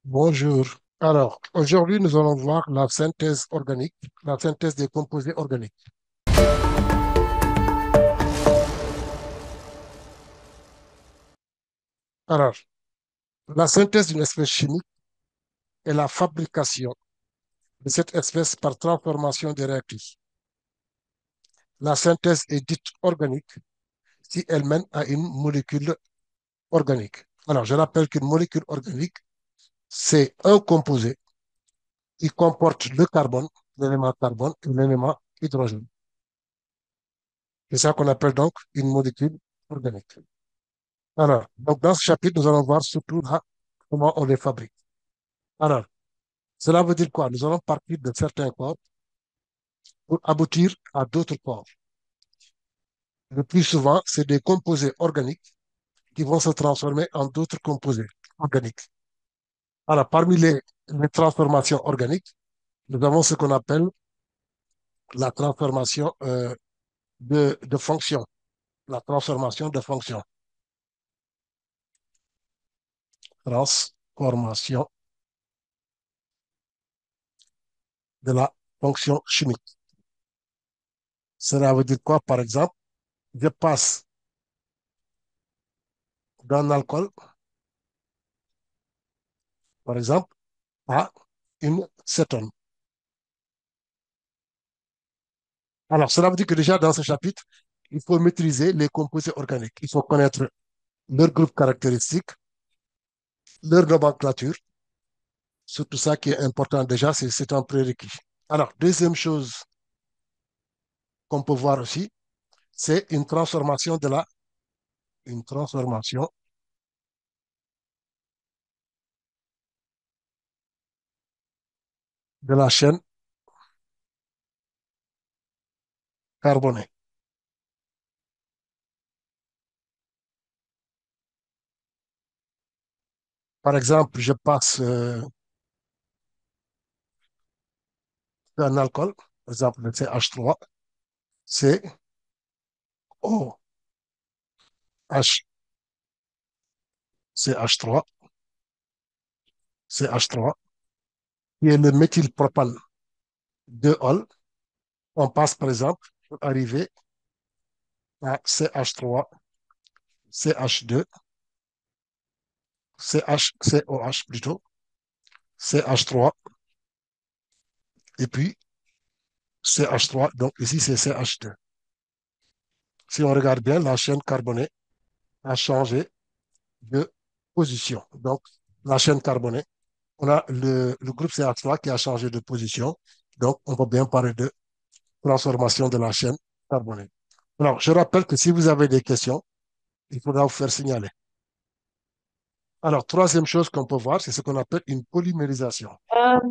Bonjour. Alors, aujourd'hui, nous allons voir la synthèse organique, la synthèse des composés organiques. Alors, la synthèse d'une espèce chimique est la fabrication de cette espèce par transformation des réactifs. La synthèse est dite organique si elle mène à une molécule organique. Alors, je rappelle qu'une molécule organique, c'est un composé qui comporte le carbone et l'élément hydrogène. C'est ça qu'on appelle donc une molécule organique. Alors, donc dans ce chapitre, nous allons voir surtout là comment on les fabrique. Alors, cela veut dire quoi? Nous allons partir de certains corps pour aboutir à d'autres corps. Le plus souvent, c'est des composés organiques qui vont se transformer en d'autres composés organiques. Alors, parmi les transformations organiques, nous avons ce qu'on appelle la transformation de fonction. La transformation de fonction. Transformation de la fonction chimique. Cela veut dire quoi, par exemple? Je passe d'un alcool, par exemple, à une cétone. Alors, cela veut dire que déjà dans ce chapitre, il faut maîtriser les composés organiques. Il faut connaître leur groupe caractéristique, leur nomenclature. Surtout ça qui est important déjà, c'est un prérequis. Alors, deuxième chose qu'on peut voir aussi, c'est une transformation de la chaîne carbonée. Par exemple, je passe d'un alcool, par exemple le CH3, CO, H, CH3, CH3, qui est le méthylpropane 2-ol. On passe, par exemple, pour arriver à CH3, CH2, COH plutôt, CH3, et puis CH3, donc ici c'est CH2. Si on regarde bien, la chaîne carbonée a changé de position. Donc, la chaîne carbonée, on a le groupe CH3 qui a changé de position. Donc, on peut bien parler de transformation de la chaîne carbonée. Alors, je rappelle que si vous avez des questions, il faudra vous faire signaler. Alors, troisième chose qu'on peut voir, c'est ce qu'on appelle une polymérisation.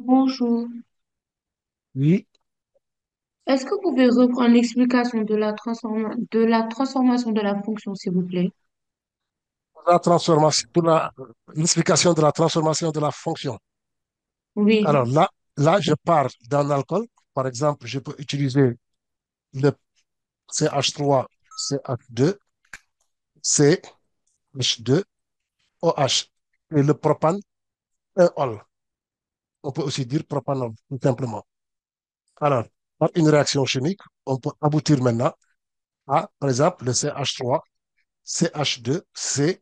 Bonjour. Oui, Est-ce que vous pouvez reprendre l'explication de de la transformation de la fonction, s'il vous plaît? la transformation, l'explication de la transformation de la fonction. Alors Oui, là, je pars d'un alcool. Par exemple, je peux utiliser le CH3, CH2, CH2, OH et le propane, un ol. On peut aussi dire propanol, tout simplement. Alors, par une réaction chimique, on peut aboutir maintenant à, par exemple, le CH3, CH2, C,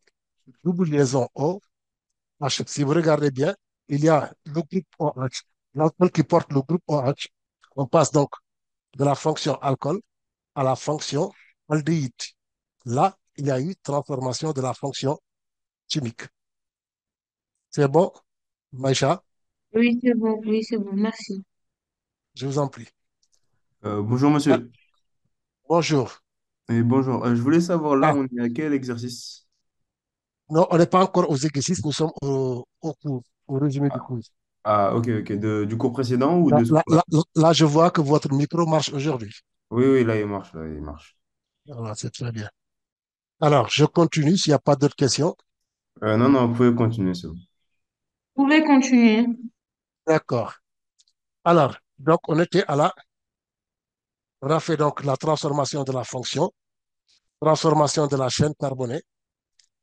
double liaison O, H. Si vous regardez bien, il y a le groupe OH, l'alcool qui porte le groupe OH. On passe donc de la fonction alcool à la fonction aldéhyde. Là, il y a eu transformation de la fonction chimique. C'est bon, Maïcha, oui, c'est bon, merci. je vous en prie. Bonjour Ah, monsieur. bonjour. Et bonjour. Je voulais savoir là, Ah, on est à quel exercice? non, on n'est pas encore aux exercices, nous sommes au cours, au résumé du Ah, cours. ok, ok. Du cours précédent ou Là, de ce là, cours-là? là, là, je vois que votre micro marche aujourd'hui. Oui, oui, là, il marche, là, il marche. Voilà, c'est très bien. Alors, je continue s'il n'y a pas d'autres questions. Non, non, vous pouvez continuer, c'est bon. Vous pouvez continuer. D'accord. Alors, donc, on a fait donc la transformation de la fonction, transformation de la chaîne carbonée,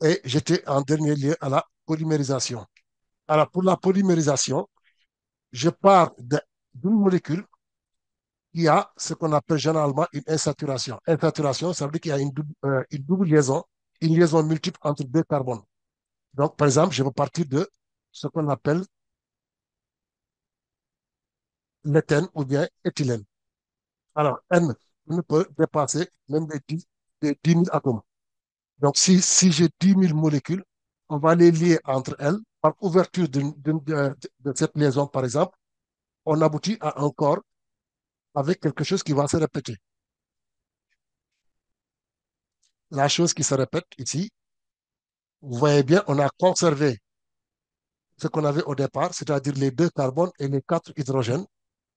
et j'étais en dernier lieu à la polymérisation. Alors, pour la polymérisation, je pars d'une molécule qui a ce qu'on appelle généralement une insaturation. Insaturation, ça veut dire qu'il y a une double liaison, une liaison multiple entre deux carbones. Donc, par exemple, je vais partir de ce qu'on appelle l'éthène ou bien éthylène. Alors, N ne peut dépasser même des 10 000 atomes. Donc, si j'ai 10 000 molécules, on va les lier entre elles par ouverture de cette liaison, par exemple. On aboutit à un corps avec quelque chose qui va se répéter. La chose qui se répète ici, vous voyez bien, on a conservé ce qu'on avait au départ, c'est-à-dire les deux carbones et les quatre hydrogènes,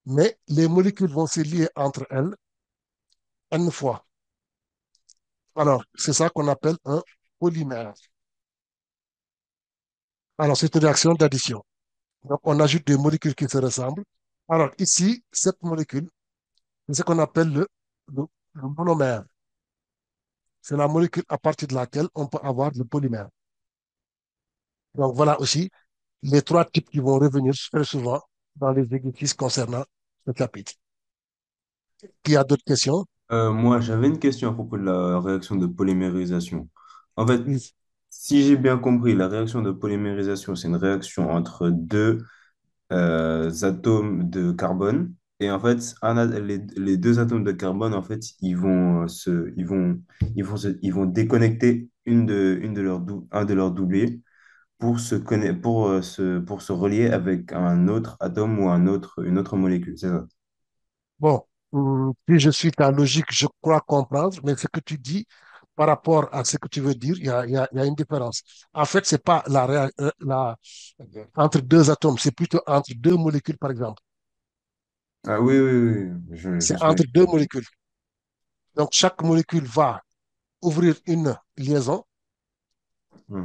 mais les molécules vont se lier entre elles n fois. Alors, c'est ça qu'on appelle un polymère. Alors, c'est une réaction d'addition. Donc, on ajoute des molécules qui se ressemblent. Alors, ici, cette molécule, c'est ce qu'on appelle le, le monomère. C'est la molécule à partir de laquelle on peut avoir le polymère. Donc, voilà aussi les trois types qui vont revenir très souvent dans les exercices concernant ce chapitre. Qui a d'autres questions? Moi, j'avais une question à propos de la réaction de polymérisation. En fait, Oui. si j'ai bien compris, la réaction de polymérisation, c'est une réaction entre deux atomes de carbone. Et en fait, les deux atomes de carbone, en fait, ils vont déconnecter un de leurs doublés pour pour se relier avec un autre atome ou une autre molécule. C'est ça. Bon, si je suis ta logique, je crois comprendre, mais ce que tu dis par rapport à ce que tu veux dire, il y a une différence. En fait, c'est pas entre deux atomes, c'est plutôt entre deux molécules, par exemple. Ah oui, oui, oui, je C'est me souviens. entre deux molécules. Donc, chaque molécule va ouvrir une liaison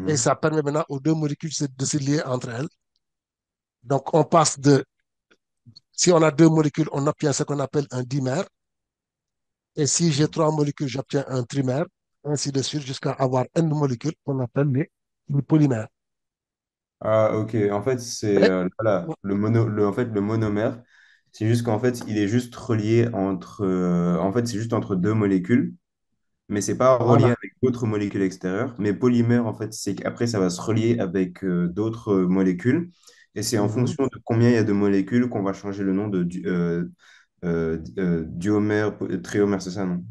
et Mhm. ça permet maintenant aux deux molécules de se lier entre elles. Donc, on passe si on a deux molécules, on obtient ce qu'on appelle un dimère. Et si j'ai trois molécules, j'obtiens un trimère, ainsi de suite, jusqu'à avoir n molécules qu'on appelle les polymères. Ah, ok. En fait, c'est Mais, voilà, en fait, le monomère, c'est juste qu'en fait, il est juste relié en fait, c'est juste entre deux molécules, mais c'est pas relié voilà, avec d'autres molécules extérieures. Mais polymère, en fait, c'est qu'après, ça va se relier avec d'autres molécules, et c'est en mhm, fonction de combien il y a de molécules qu'on va changer le nom de diomère, triomère, c'est ça, non?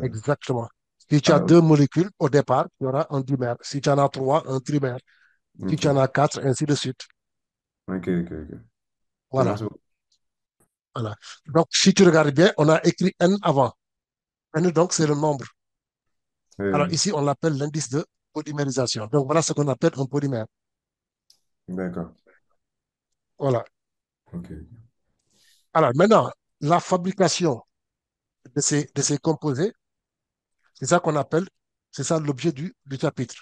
exactement. Si tu as Ah, ok, deux molécules, au départ, il y aura un dimère. Si tu en as trois, un trimère. Si tu en ok, as quatre, ainsi de suite. ok. Ok, Voilà, merci beaucoup. voilà. Donc, si tu regardes bien, on a écrit n avant. N, donc, c'est le nombre. Oui, Alors, oui, ici, on l'appelle l'indice de polymérisation. Donc, voilà ce qu'on appelle un polymère. d'accord. Voilà. Ok. Alors, maintenant, la fabrication de ces composés, c'est ça qu'on appelle, c'est ça l'objet du chapitre.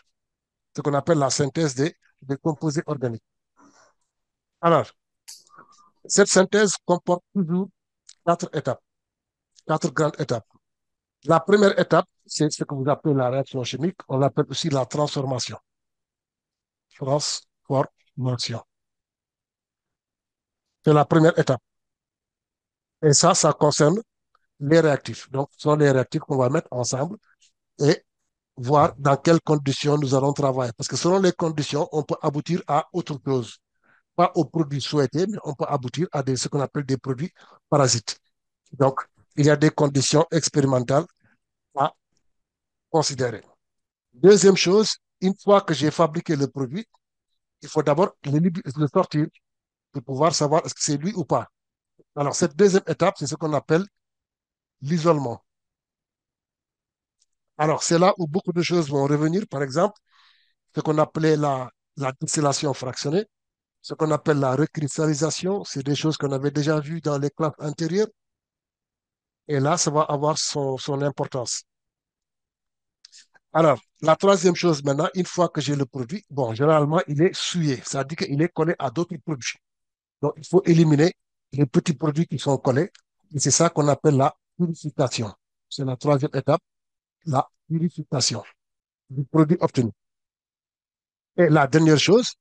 Ce qu'on appelle la synthèse des composés organiques. Alors, cette synthèse comporte toujours quatre étapes, quatre grandes étapes. La première étape, c'est ce que vous appelez la réaction chimique. On l'appelle aussi la transformation. Transformation. C'est la première étape. Et ça concerne les réactifs. Donc, ce sont les réactifs qu'on va mettre ensemble et voir dans quelles conditions nous allons travailler. Parce que selon les conditions, on peut aboutir à autre chose. Pas aux produits souhaités, mais on peut aboutir à ce qu'on appelle des produits parasites. Donc, il y a des conditions expérimentales à considérer. Deuxième chose, une fois que j'ai fabriqué le produit, il faut d'abord le sortir pour pouvoir savoir est-ce que c'est lui ou pas. Alors, cette deuxième étape, c'est ce qu'on appelle l'isolement. Alors, c'est là où beaucoup de choses vont revenir. Par exemple, ce qu'on appelait la distillation fractionnée, ce qu'on appelle la recristallisation, c'est des choses qu'on avait déjà vues dans les classes antérieures. Et là, ça va avoir son importance. Alors, la troisième chose maintenant, une fois que j'ai le produit, bon, généralement, il est souillé, c'est-à-dire qu'il est collé à d'autres produits. Donc, il faut éliminer les petits produits qui sont collés. Et c'est ça qu'on appelle la purification. C'est la troisième étape, la purification du produit obtenu. Et la dernière chose,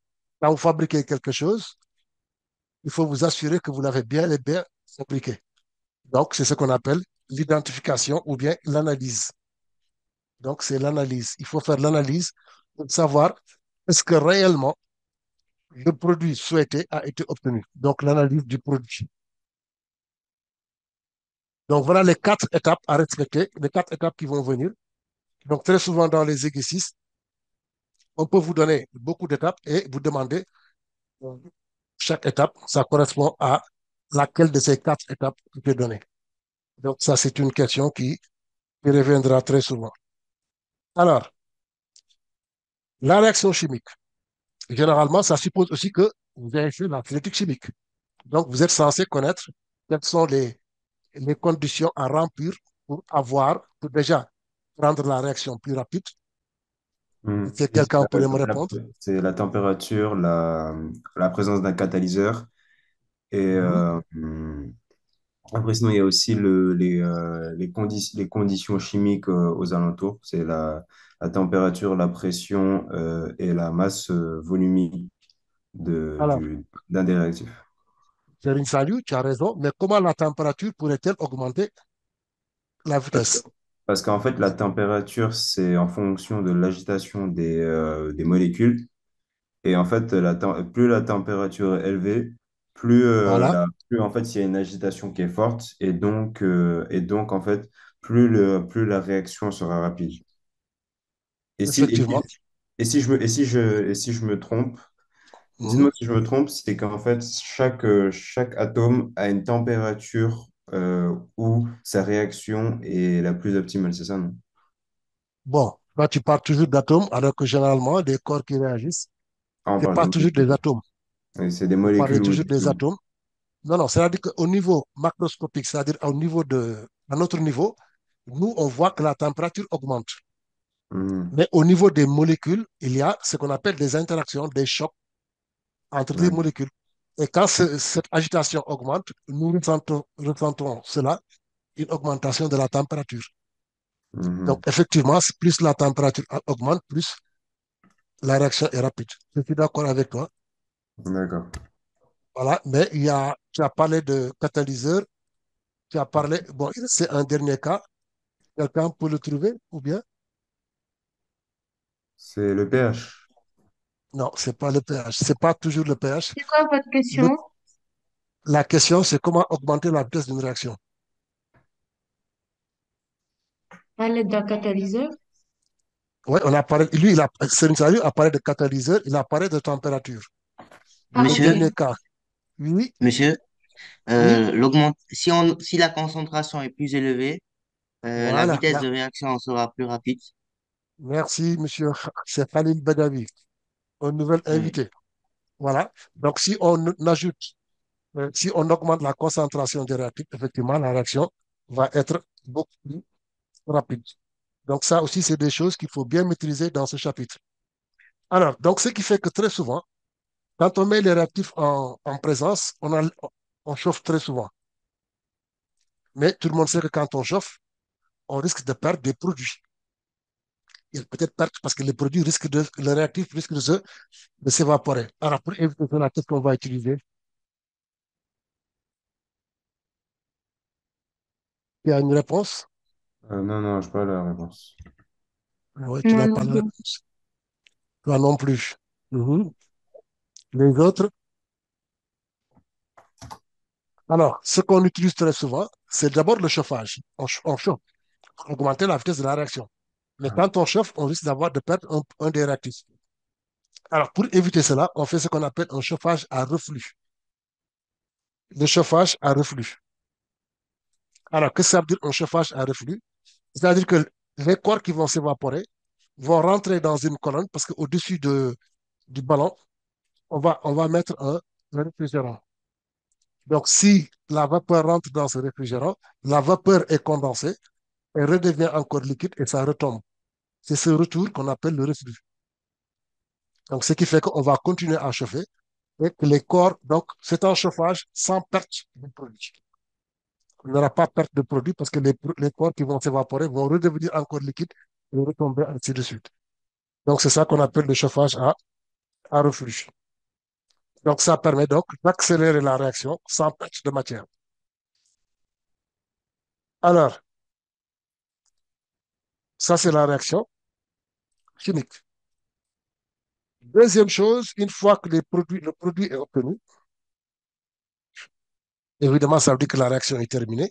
Quand vous fabriquez quelque chose, il faut vous assurer que vous l'avez bien et bien fabriqué. Donc, c'est ce qu'on appelle l'identification ou bien l'analyse. Donc, c'est l'analyse. Il faut faire l'analyse pour savoir est-ce que réellement le produit souhaité a été obtenu. Donc, l'analyse du produit. Donc, voilà les quatre étapes à respecter, les quatre étapes qui vont venir. Donc, très souvent dans les exercices, on peut vous donner beaucoup d'étapes et vous demander chaque étape, ça correspond à laquelle de ces quatre étapes qui peut donner. Donc, ça, c'est une question qui reviendra très souvent. Alors, la réaction chimique, généralement, ça suppose aussi que vous avez fait la physique chimique. Donc, vous êtes censé connaître quelles sont les conditions à remplir pour déjà rendre la réaction plus rapide. Si Oui, quelqu'un pourrait me répondre. c'est la température, la présence d'un catalyseur et Mhm. après sinon il y a aussi les conditions chimiques aux alentours. C'est la température, la pression et la masse volumique Alors, d'un des réactifs. Thierry Salut, tu as raison, mais comment la température pourrait-elle augmenter la Parce que, vitesse? parce qu'en fait, la température, c'est en fonction de l'agitation des molécules. Et en fait, plus la température est élevée, Voilà, plus en fait, il y a une agitation qui est forte. Et donc en fait, plus la réaction sera rapide. Et si, et, effectivement. et si je me trompe, Mhm. dites-moi si je me trompe, c'est qu'en fait, chaque atome a une température où sa réaction est la plus optimale, c'est ça, non? Bon, là, tu parles toujours d'atomes, alors que généralement, les corps qui réagissent, Ah, on ce n'est parle de pas toujours des molécules. atomes. Oui, c'est des Vous parlez molécules ou toujours des des ions. atomes. Non, non, c'est-à-dire qu'au niveau macroscopique, c'est-à-dire à notre niveau, nous, on voit que la température augmente. Mhm. Mais au niveau des molécules, il y a ce qu'on appelle des interactions, des chocs entre les Ouais. molécules. Et quand cette agitation augmente, nous ressentons cela, une augmentation de la température. Donc, Mhm. effectivement, plus la température augmente, plus la réaction est rapide. Je suis d'accord avec toi. D'accord. Voilà, mais tu as parlé de catalyseur, tu as parlé, bon, c'est un dernier cas. Quelqu'un peut le trouver ou bien? C'est le pH. Non, c'est pas le pH. C'est pas toujours le pH. C'est quoi votre Le- question? la question, c'est comment augmenter la vitesse d'une réaction. À l'aide d'un catalyseur? Ouais, on a parlé, lui, Serigne Saliou a parlé de catalyseur, il a parlé de température. Le Ok. dernier Monsieur, cas, oui, monsieur, oui, si la concentration est plus élevée, la voilà. vitesse Là, de réaction sera plus rapide. merci, monsieur. C'est Khalil Badawi, un nouvel Oui. invité. Voilà. Donc, si on ajoute, si on augmente la concentration des réactifs, effectivement, la réaction va être beaucoup plus rapide. Donc, ça aussi, c'est des choses qu'il faut bien maîtriser dans ce chapitre. Alors, donc, ce qui fait que très souvent, quand on met les réactifs en présence, on chauffe très souvent. Mais tout le monde sait que quand on chauffe, on risque de perdre des produits. Il y a peut-être perdre parce que le réactif risque de s'évaporer. Alors, pour éviter cela, qu'est-ce qu'on va utiliser? Il y a une réponse? Non, non, je n'ai pas la réponse. Oui, tu Moi n'as non pas la plus. réponse. Toi non plus. Mhm. Les autres? Alors, ce qu'on utilise très souvent, c'est d'abord le chauffage. On chauffe pour augmenter la vitesse de la réaction. Mais quand on chauffe, on risque de perdre un des réactifs. Alors, pour éviter cela, on fait ce qu'on appelle un chauffage à reflux. Le chauffage à reflux. Alors, qu'est-ce que ça veut dire un chauffage à reflux? C'est-à-dire que les corps qui vont s'évaporer vont rentrer dans une colonne parce qu'au-dessus du ballon, on va mettre un réfrigérant. Donc, si la vapeur rentre dans ce réfrigérant, la vapeur est condensée, elle redevient encore liquide et ça retombe. C'est ce retour qu'on appelle le reflux. Donc, ce qui fait qu'on va continuer à chauffer et que les corps, donc, c'est un chauffage sans perte de produit. Il n'y aura pas perte de produit parce que les corps qui vont s'évaporer vont redevenir encore liquides et retomber ainsi de suite. Donc, c'est ça qu'on appelle le chauffage à reflux. Donc, ça permet donc d'accélérer la réaction sans perte de matière. Alors, ça, c'est la réaction chimique. Deuxième chose, une fois que le produit est obtenu, évidemment, ça veut dire que la réaction est terminée.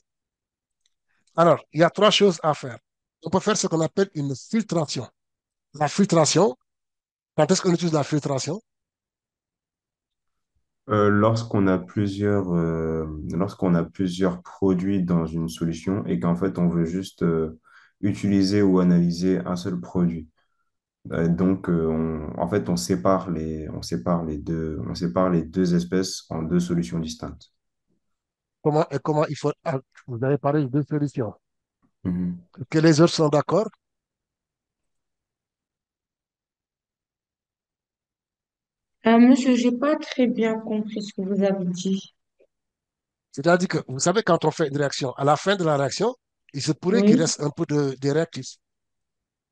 Alors, il y a trois choses à faire. On peut faire ce qu'on appelle une filtration. La filtration, quand est-ce qu'on utilise la filtration? Lorsqu'on a plusieurs produits dans une solution et qu'en fait on veut juste utiliser ou analyser un seul produit. Donc en fait on sépare les deux espèces en deux solutions distinctes. Comment il faut. Vous avez parlé de deux solutions. Mhm. Que les autres sont d'accord? Monsieur, j'ai pas très bien compris ce que vous avez dit. C'est-à-dire que, vous savez, quand on fait une réaction, à la fin de la réaction, il se pourrait qu'il Oui, reste un peu de réactifs.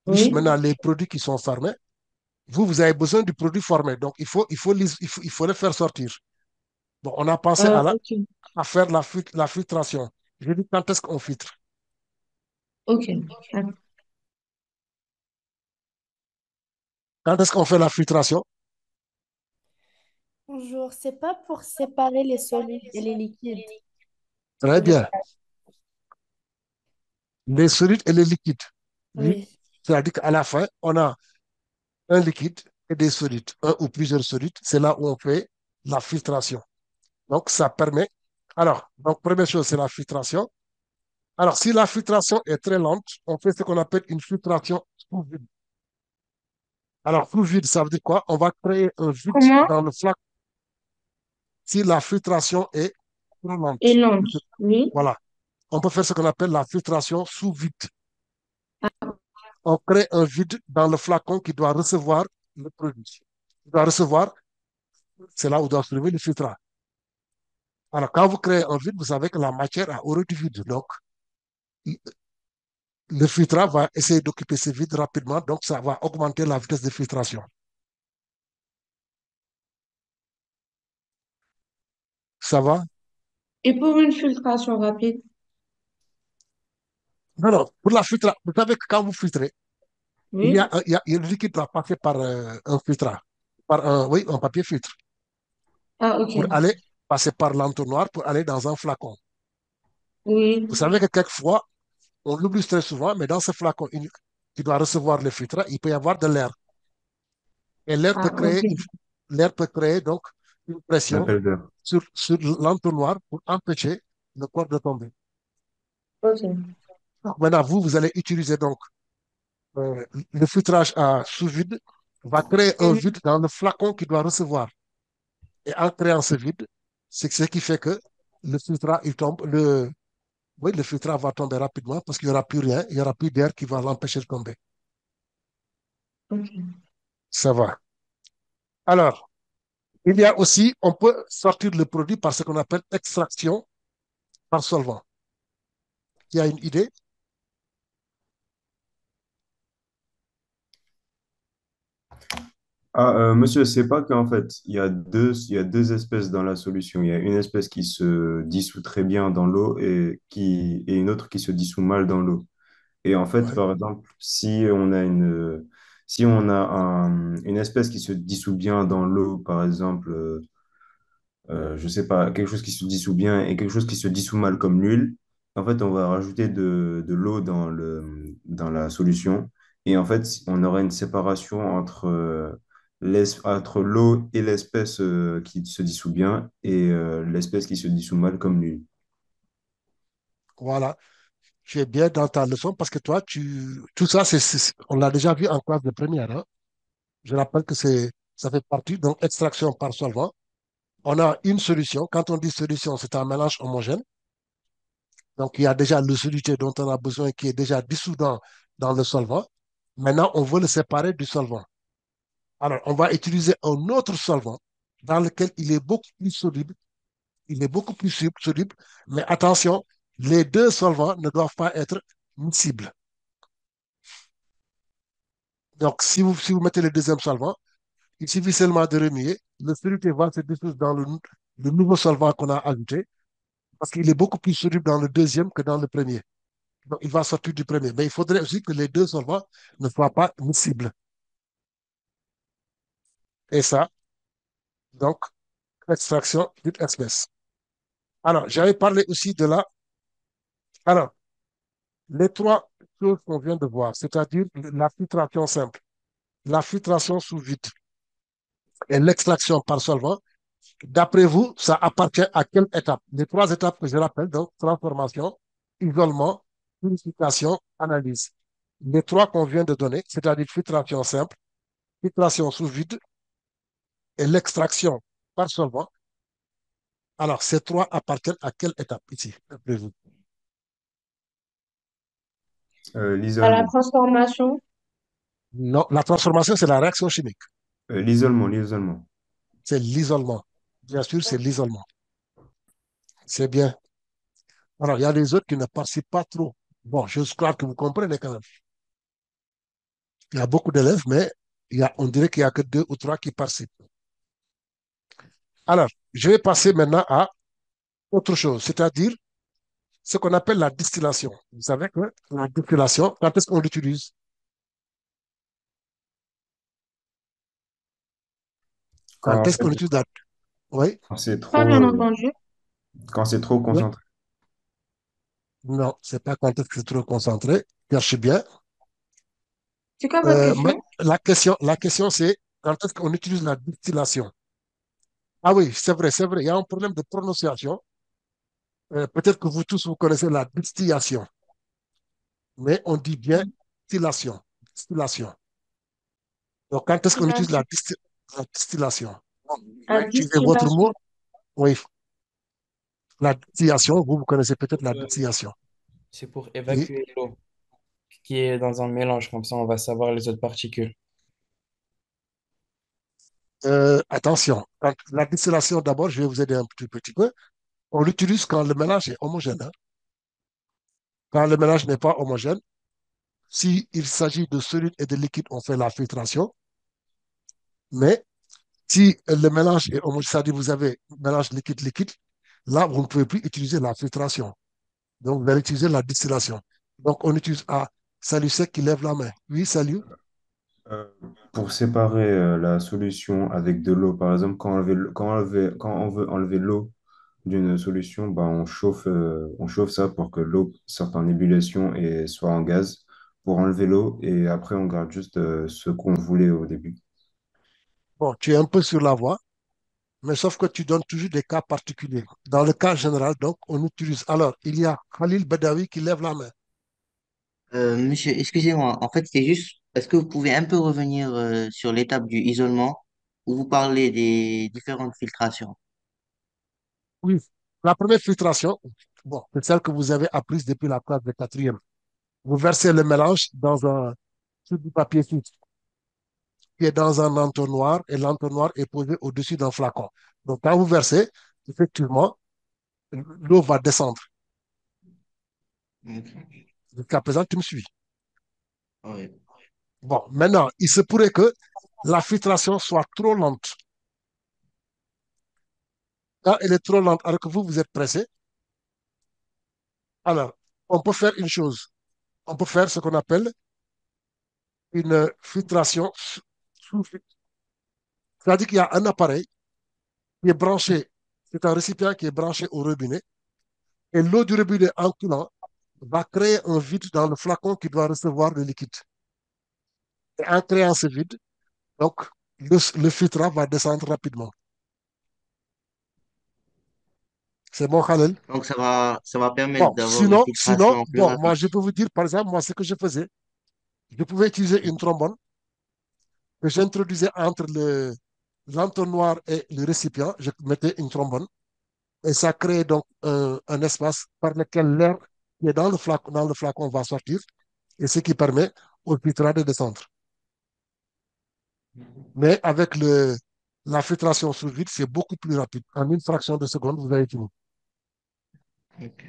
Plus oui. maintenant les produits qui sont formés. Vous avez besoin du produit formé. Donc, il faut le faire sortir. Bon, on a pensé Ok, à faire la filtration. Je dis quand est-ce qu'on filtre? ok. Ah, Quand est-ce qu'on fait la filtration? Bonjour, c'est pas pour séparer les solides et les liquides Très ou les bien. gases. Les solides et les liquides. Oui. Oui. C'est-à-dire qu'à la fin, on a un liquide et des solides, un ou plusieurs solides. C'est là où on fait la filtration. Donc, ça permet. Alors, donc, première chose, c'est la filtration. Alors, si la filtration est très lente, on fait ce qu'on appelle une filtration sous vide. Alors, sous vide, ça veut dire quoi? On va créer un vide Comment? dans le flacon si la filtration est trop Et lente. lente. Oui. Voilà. On peut faire ce qu'on appelle la filtration sous vide. On crée un vide dans le flacon qui doit recevoir le produit. Il doit recevoir, c'est là où doit se trouver le filtrat. Alors, quand vous créez un vide, vous savez que la matière a horreur du vide. Donc, le filtrat va essayer d'occuper ce vide rapidement. Donc, ça va augmenter la vitesse de filtration. Ça va? Et pour une filtration rapide? Non, non. Pour la filtration, vous savez que quand vous filtrez, Oui. le liquide doit passer par un filtrat, par oui, un papier filtre, Ah, ok. pour aller passer par l'entonnoir pour aller dans un flacon. Vous Oui. savez que quelquefois, on l'oublie très souvent, mais dans ce flacon unique qui doit recevoir le filtre, il peut y avoir de l'air. Et Ah, ok. l'air peut créer donc une pression L'appel d'air. sur l'entonnoir pour empêcher le corps de tomber. Ok. Donc, maintenant, vous allez utiliser donc le filtrage à sous vide va créer un Mhm. vide dans le flacon qui doit recevoir. Et en créant ce vide, c'est ce qui fait que le filtre, il tombe, oui, le filtre va tomber rapidement parce qu'il n'y aura plus rien, il n'y aura plus d'air qui va l'empêcher de tomber. Ok. Ça va. Alors, il y a aussi, on peut sortir le produit par ce qu'on appelle extraction par solvant. Il y a une idée? Monsieur, c'est pas qu'en fait, il y a deux espèces dans la solution. Il y a une espèce qui se dissout très bien dans l'eau et une autre qui se dissout mal dans l'eau. Et en fait, Ouais. par exemple, si on a une espèce qui se dissout bien dans l'eau, par exemple, je sais pas, quelque chose qui se dissout bien et quelque chose qui se dissout mal comme l'huile, en fait, on va rajouter de l'eau dans la solution. Et en fait, on aura une séparation entre l'eau et l'espèce qui se dissout bien et l'espèce qui se dissout mal comme l'huile. Voilà. Tu es bien dans ta leçon parce que toi, tout ça, on l'a déjà vu en classe de première, hein. Je rappelle que ça fait partie, donc extraction par solvant. On a une solution. Quand on dit solution, c'est un mélange homogène. Donc, il y a déjà le soluté dont on a besoin qui est déjà dissous dans le solvant. Maintenant, on veut le séparer du solvant. Alors, on va utiliser un autre solvant dans lequel il est beaucoup plus soluble. Il est beaucoup plus soluble. Mais attention, les deux solvants ne doivent pas être miscibles. Donc, si vous mettez le deuxième solvant, il suffit seulement de remuer le soluté va se dissoudre dans le nouveau solvant qu'on a ajouté, parce qu'il est beaucoup plus soluble dans le deuxième que dans le premier. Donc, il va sortir du premier. Mais il faudrait aussi que les deux solvants ne soient pas miscibles. Et ça, donc, extraction d'une espèce. Alors, j'avais parlé aussi de la... Alors, les trois choses qu'on vient de voir, c'est-à-dire la filtration simple, la filtration sous vide et l'extraction par solvant, d'après vous, ça appartient à quelle étape? Les trois étapes que je rappelle, donc transformation, isolement, purification, analyse. Les trois qu'on vient de donner, c'est-à-dire filtration simple, filtration sous vide et l'extraction par solvant. Alors, ces trois appartiennent à quelle étape ici, d'après vous? À la L'isolement. transformation. Non, la transformation, c'est la réaction chimique. L'isolement. C'est l'isolement. Bien sûr, c'est l'isolement. C'est bien. Alors, il y a les autres qui ne participent pas trop. Bon, je crois que vous comprenez quand même. Il y a beaucoup d'élèves, mais on dirait qu'il n'y a que deux ou trois qui participent. Alors, je vais passer maintenant à autre chose, c'est-à-dire ce qu'on appelle la distillation. Vous savez que la distillation, quand est-ce qu'on l'utilise? Quand Quand, est-ce qu'on utilise la... Oui, quand c'est Pas trop, bien entendu. quand c'est trop oui. concentré. Non, c'est pas quand est-ce que c'est trop concentré. Cherchez bien. C'est quoi votre Mais question? la question c'est quand est-ce qu'on utilise la distillation? Ah oui, c'est vrai. Il y a un problème de prononciation. Peut-être que vous tous, vous connaissez la distillation, mais on dit bien distillation. Distillation. Donc, quand est-ce qu'on utilise Distillation. la distillation? Bon, je La vais utiliser votre mot. distillation. Oui, la distillation, vous connaissez peut-être la distillation. C'est pour Oui. évacuer l'eau qui est dans un mélange, comme ça on va savoir les autres particules. Attention, la distillation, d'abord, je vais vous aider un petit peu. On l'utilise quand le mélange est homogène, hein. Quand le mélange n'est pas homogène, s'il s'agit de solide et de liquide, on fait la filtration. Mais si le mélange est homogène, c'est-à-dire vous avez mélange liquide-liquide, là, vous ne pouvez plus utiliser la filtration. Donc, vous allez utiliser la distillation. Donc, on utilise... Ah, salut sec qui lève la main. Oui, salut. Euh, pour séparer la solution avec de l'eau, par exemple, quand on veut enlever l'eau d'une solution, bah, on chauffe ça pour que l'eau sorte en ébullition et soit en gaz pour enlever l'eau et après on garde juste ce qu'on voulait au début. Bon, tu es un peu sur la voie, mais sauf que tu donnes toujours des cas particuliers. Dans le cas général, donc, on utilise... Alors, il y a Khalil Badawi qui lève la main. Monsieur, excusez-moi. En fait, c'est juste, est-ce que vous pouvez un peu revenir sur l'étape du isolement où vous parlez des différentes filtrations? Oui, la première filtration, bon, c'est celle que vous avez apprise depuis la classe de quatrième. Vous versez le mélange dans sur du papier filtre qui est dans un entonnoir et l'entonnoir est posé au-dessus d'un flacon. Donc, quand vous versez, effectivement, l'eau va descendre. Ok. Jusqu'à présent, tu me suis. Ouais. Bon, maintenant, il se pourrait que la filtration soit trop lente. Quand elle est trop lente, alors que vous êtes pressé, alors, on peut faire une chose. On peut faire ce qu'on appelle une filtration sous. C'est-à-dire qu'il y a un appareil qui est branché, c'est un récipient qui est branché au robinet, et l'eau du robinet en coulant va créer un vide dans le flacon qui doit recevoir le liquide. Et en créant ce vide, donc, le filtre va descendre rapidement. C'est bon, Khalil? Donc, ça va permettre Bon, d'avoir une sinon, filtration plus bon, rapide. moi, je peux vous dire, par exemple, moi, ce que je faisais, je pouvais utiliser une trombone que j'introduisais entre l'entonnoir et le récipient. Je mettais une trombone et ça crée donc un espace par lequel l'air qui est dans le flacon va sortir et ce qui permet au filtrage de descendre. Mais avec la filtration sous vide, c'est beaucoup plus rapide. En une fraction de seconde, vous avez fini. Ok.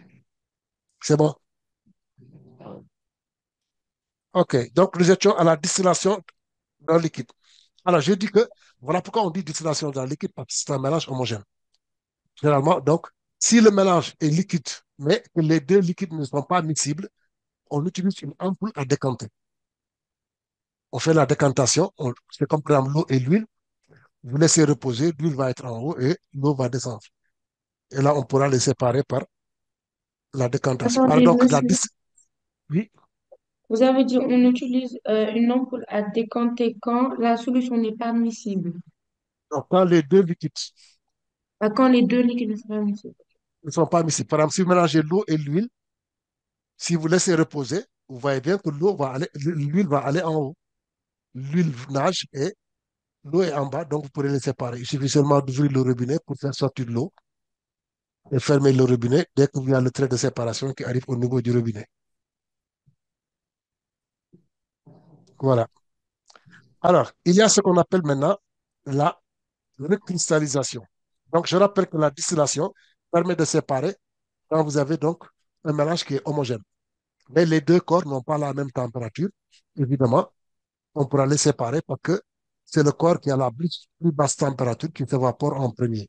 C'est bon. OK. Donc, nous étions à la distillation d'un liquide. Alors, je dis que, voilà pourquoi on dit distillation dans le liquide, parce que c'est un mélange homogène. Généralement, donc, si le mélange est liquide, mais que les deux liquides ne sont pas miscibles, on utilise une ampoule à décanter. On fait la décantation, c'est comme par exemple l'eau et l'huile. Vous laissez reposer, l'huile va être en haut et l'eau va descendre. Et là, on pourra les séparer par la décantation. Alors, Attendez, donc, monsieur. oui, Vous avez dit on utilise une ampoule à décanter quand la solution n'est pas miscible. donc, quand les deux liquides Quand les deux liquides ne sont pas miscibles. ne sont pas miscibles, par exemple, si vous mélangez l'eau et l'huile, si vous laissez reposer, vous voyez bien que l'huile va aller en haut. L'huile nage et l'eau est en bas, donc vous pourrez les séparer. Il suffit seulement d'ouvrir le robinet pour faire sortir l'eau et fermer le robinet dès qu'il y a le trait de séparation qui arrive au niveau du robinet. Voilà. Alors, il y a ce qu'on appelle maintenant la recristallisation. Donc, je rappelle que la distillation permet de séparer quand vous avez donc un mélange qui est homogène. Mais les deux corps n'ont pas la même température. Évidemment, on pourra les séparer parce que c'est le corps qui a la plus basse température qui s'évapore en premier.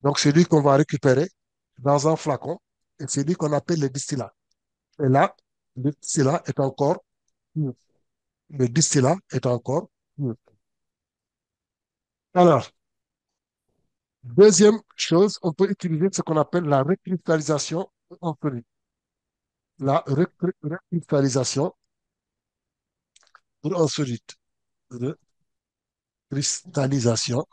Donc, c'est lui qu'on va récupérer dans un flacon et c'est lui qu'on appelle le distillat. Et là, le distillat est encore pur. Le distillat est encore pur. Alors, deuxième chose, on peut utiliser ce qu'on appelle la recristallisation en solide. La recristallisation pour un solide. Recristallisation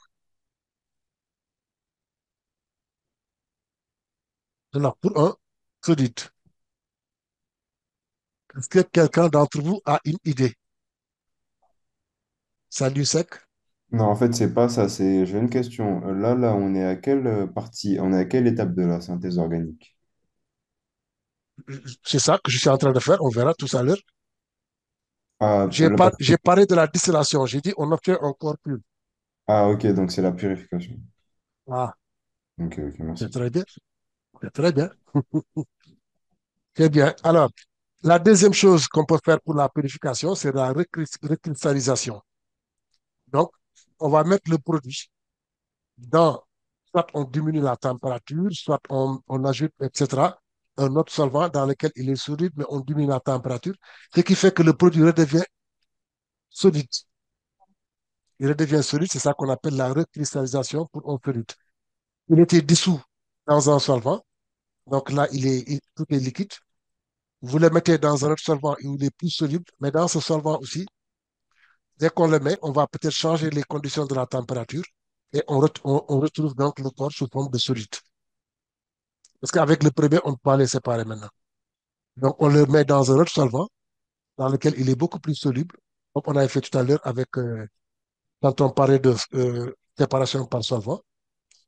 pour un solide. Est-ce que quelqu'un d'entre vous a une idée? Salut sec. Non, en fait, c'est pas ça. J'ai une question. Là, on est à quelle partie, on est à quelle étape de la synthèse organique? C'est ça que je suis en train de faire. On verra tout à l'heure. Ah, là, J'ai parlé de la distillation. J'ai dit on obtient un corps pur. ok, donc c'est la purification. Ah, Ok, ok, c'est merci. très bien. C'est très bien. Très bien. Alors, la deuxième chose qu'on peut faire pour la purification, c'est la recristallisation. Donc, on va mettre le produit dans, soit on diminue la température, soit on ajoute, etc., un autre solvant dans lequel il est solide, mais on diminue la température, ce qui fait que le produit redevient solide. Il redevient solide, c'est ça qu'on appelle la recristallisation pour un solide. Il était dissous dans un solvant, donc là, tout est liquide. Vous le mettez dans un autre solvant où il est plus soluble, mais dans ce solvant aussi, dès qu'on le met, on va peut-être changer les conditions de la température et on retrouve donc le corps sous forme de solide. Parce qu'avec le premier, on ne peut pas les séparer maintenant. Donc, on le met dans un autre solvant dans lequel il est beaucoup plus soluble, comme on avait fait tout à l'heure quand on parlait de séparation par solvant.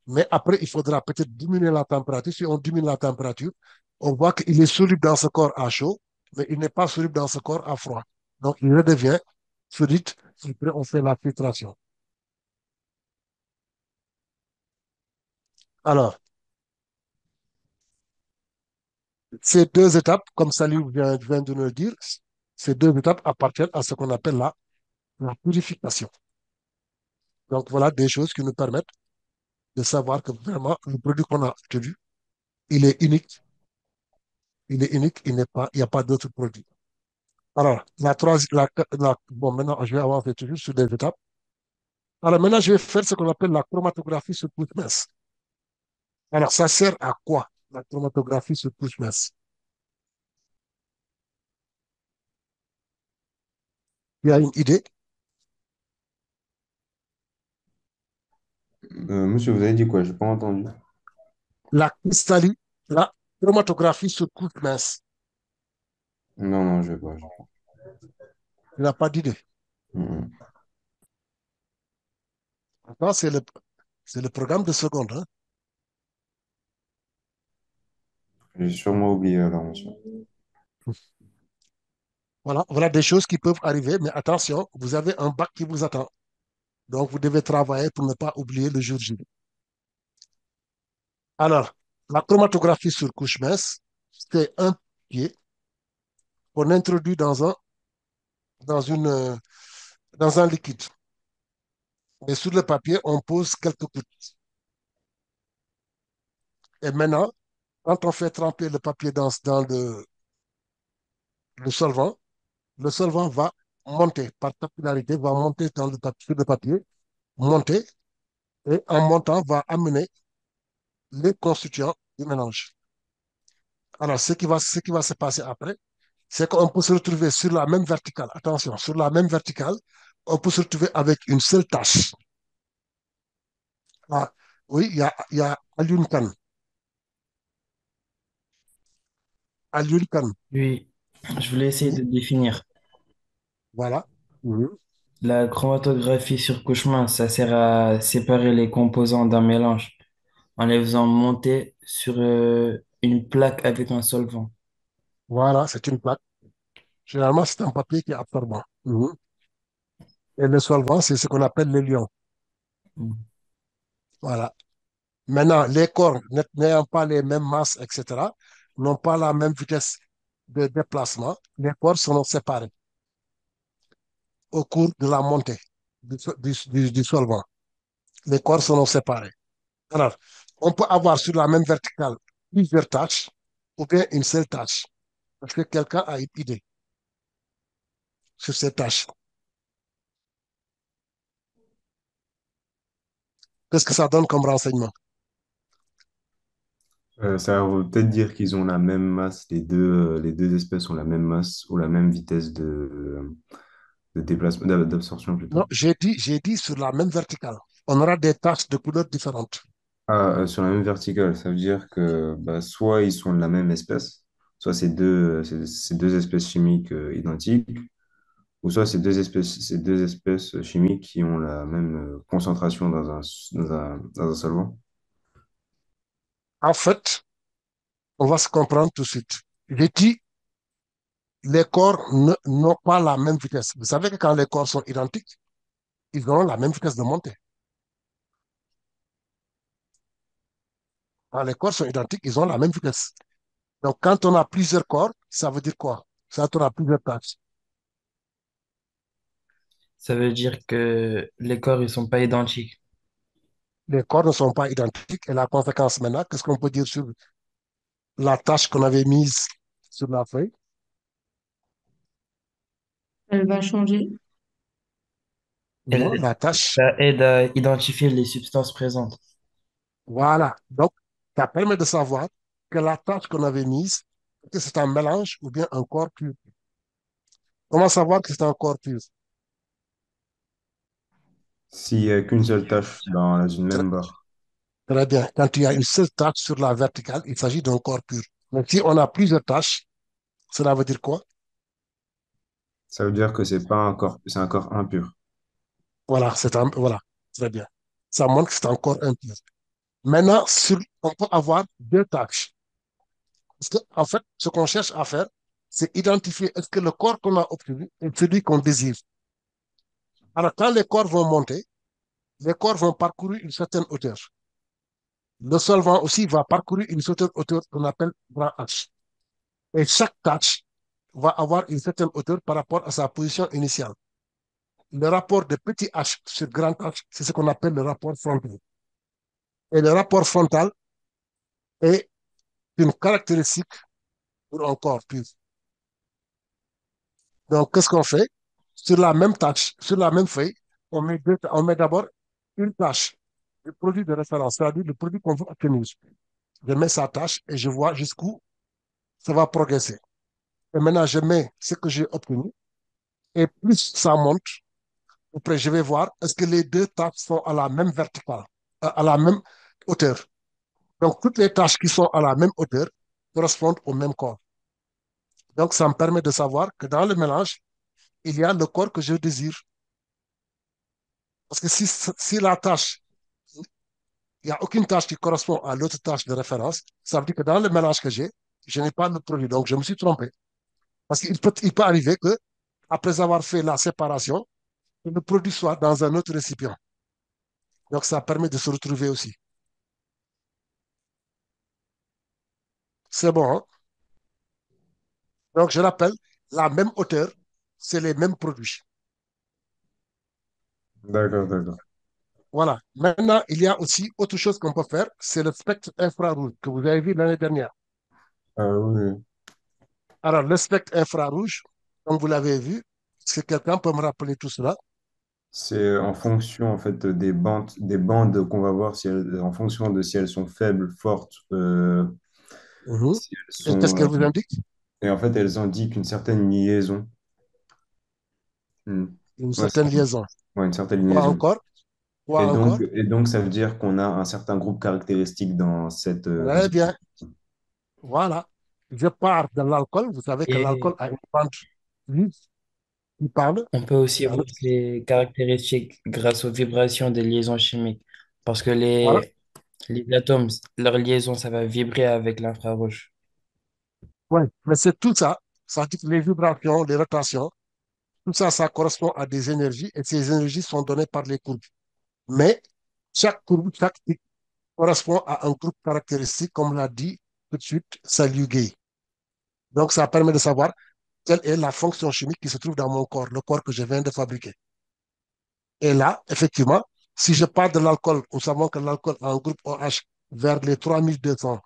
Mais après, il faudra peut-être diminuer la température. Si on diminue la température, on voit qu'il est soluble dans ce corps à chaud, mais il n'est pas soluble dans ce corps à froid. Donc, il redevient solide. Après, on fait la filtration. Alors, ces deux étapes, comme Salou vient de nous le dire, ces deux étapes appartiennent à ce qu'on appelle la purification. Donc, voilà des choses qui nous permettent de savoir que vraiment, le produit qu'on a obtenu, il est unique. Il est unique, il n'y a pas d'autre produit. Alors, bon, maintenant, je vais avancer toujours sur des étapes. Alors, maintenant, je vais faire ce qu'on appelle la chromatographie sur couche mince. Alors, ça sert à quoi, la chromatographie sur couche mince? Il y a une idée? Monsieur, vous avez dit quoi? J'ai pas entendu. La chromatographie sur couche mince. Non, non, je vais pas. Il n'a pas d'idée. Mhm. Attends, c'est le programme de seconde, hein. J'ai sûrement oublié alors, monsieur. Voilà, voilà des choses qui peuvent arriver, mais attention, vous avez un bac qui vous attend. Donc, vous devez travailler pour ne pas oublier le jour J. Alors, la chromatographie sur couche mince, c'est un pied qu'on introduit dans un liquide. Et sur le papier, on pose quelques gouttes. Et maintenant, quand on fait tremper le papier dans le le solvant va monter par capillarité, va monter dans sur le papier, monter, et en montant, va amener les constituants du mélange. Alors, ce qui va se passer après, c'est qu'on peut se retrouver sur la même verticale. Attention, sur la même verticale, on peut se retrouver avec une seule tâche. Ah, oui, il y a Alioune Kane. Alioune Kane. Oui, je voulais essayer Oui, de définir. voilà. Oui. La chromatographie sur couche mince, ça sert à séparer les composants d'un mélange en les faisant monter sur une plaque avec un solvant. Voilà, c'est une plaque. Généralement, c'est un papier qui est absorbant. Mhm. Et le solvant, c'est ce qu'on appelle l'élion. Voilà. Maintenant, les corps n'ayant pas les mêmes masses, etc., n'ont pas la même vitesse de déplacement, les corps sont séparés au cours de la montée du solvant. Les corps sont séparés. Alors, on peut avoir sur la même verticale plusieurs tâches ou bien une seule tâche. Parce que quelqu'un a une idée sur ces tâches. Qu'est-ce que ça donne comme renseignement? Ça veut peut-être dire qu'ils ont la même masse, les deux espèces ont la même masse ou la même vitesse de déplacement, d'absorption Non, plutôt. j'ai dit sur la même verticale. On aura des tâches de couleurs différentes. Ah, sur la même verticale, ça veut dire que bah, soit ils sont de la même espèce, soit c'est deux espèces chimiques identiques, ou soit c'est deux espèces chimiques qui ont la même concentration dans un solvant. En fait, on va se comprendre tout de suite. J'ai dit les corps n'ont pas la même vitesse. Vous savez que quand les corps sont identiques, ils auront la même vitesse de montée. Quand les corps sont identiques, ils ont la même vitesse. Donc, quand on a plusieurs corps, ça veut dire quoi? Ça, on a plusieurs tâches. Ça veut dire que les corps, ils sont pas identiques. Les corps ne sont pas identiques et la conséquence maintenant, qu'est-ce qu'on peut dire sur la tâche qu'on avait mise sur la feuille? Elle va changer. Non, Elle- la tâche, Ça aide à identifier les substances présentes. voilà. Donc, ça permet de savoir que la tâche qu'on avait mise, que c'est un mélange ou bien un corps pur. Comment savoir que c'est un corps pur? S'il n'y a qu'une seule tâche dans une Très, même barre, très bien. Quand il y a une seule tâche sur la verticale, il s'agit d'un corps pur. Mais si on a plusieurs tâches, cela veut dire quoi? ça veut dire que c'est pas un corps, c'est un corps impur. Voilà, voilà, très bien. Ça montre que c'est un corps impur. Maintenant, on peut avoir deux tâches. Parce que, en fait, ce qu'on cherche à faire, c'est identifier est-ce que le corps qu'on a obtenu est celui qu'on désire. Alors, quand les corps vont monter, les corps vont parcourir une certaine hauteur. Le solvant aussi va parcourir une certaine hauteur qu'on appelle grand H. Et chaque tâche va avoir une certaine hauteur par rapport à sa position initiale. Le rapport de petit h sur grand H, c'est ce qu'on appelle le rapport frontal. Et le rapport frontal est une caractéristique pour un corps pur. Donc, qu'est-ce qu'on fait? Sur la même tâche, sur la même feuille, on met d'abord une tâche, le produit de référence, c'est-à-dire le produit qu'on veut obtenir. Je mets sa tâche et je vois jusqu'où ça va progresser. Et maintenant, je mets ce que j'ai obtenu et plus ça monte, après je vais voir est-ce que les deux tâches sont à la même verticale, à la même hauteur. Donc, toutes les tâches qui sont à la même hauteur correspondent au même corps. Donc, ça me permet de savoir que dans le mélange, il y a le corps que je désire. Parce que si la tâche, il n'y a aucune tâche qui correspond à l'autre tâche de référence, ça veut dire que dans le mélange que j'ai, je n'ai pas le produit. Donc, je me suis trompé. Parce il peut arriver que, après avoir fait la séparation, que le produit soit dans un autre récipient. Donc, ça permet de se retrouver aussi. C'est bon, hein? Donc, je rappelle, la même hauteur, c'est les mêmes produits. D'accord, d'accord. Voilà. Maintenant, il y a aussi autre chose qu'on peut faire, c'est le spectre infrarouge que vous avez vu l'année dernière. Oui, oui. Alors, le spectre infrarouge, comme vous l'avez vu, est-ce que quelqu'un peut me rappeler tout cela? C'est en fonction en fait des bandes qu'on va voir si en fonction de si elles sont faibles, fortes, Mhm. si elles Et qu'est-ce sont qu'elle vous indique? et en fait elles indiquent une certaine liaison. Hmm. Une Ouais, certaine liaison. ouais, une certaine Quoi liaison. encore? Quoi encore? Et donc ça veut dire qu'on a un certain groupe caractéristique dans Très ce bien. Voilà. Je pars de l'alcool. Vous savez que l'alcool Et a une bande vive qui parle. on peut aussi à voir l'autre- ces caractéristiques grâce aux vibrations des liaisons chimiques. Parce que Voilà. les atomes, leur liaison, ça va vibrer avec l'infrarouge. Ouais. Mais c'est tout ça. Ça dit que les vibrations, les rotations, tout ça, ça correspond à des énergies et ces énergies sont données par les courbes. Mais chaque courbe, chaque type correspond à un groupe caractéristique, comme l'a dit tout de suite Salyugué. Donc, ça permet de savoir quelle est la fonction chimique qui se trouve dans mon corps, le corps que je viens de fabriquer. Et là, effectivement, si je parle de l'alcool, nous savons que l'alcool a un groupe OH vers les 3200,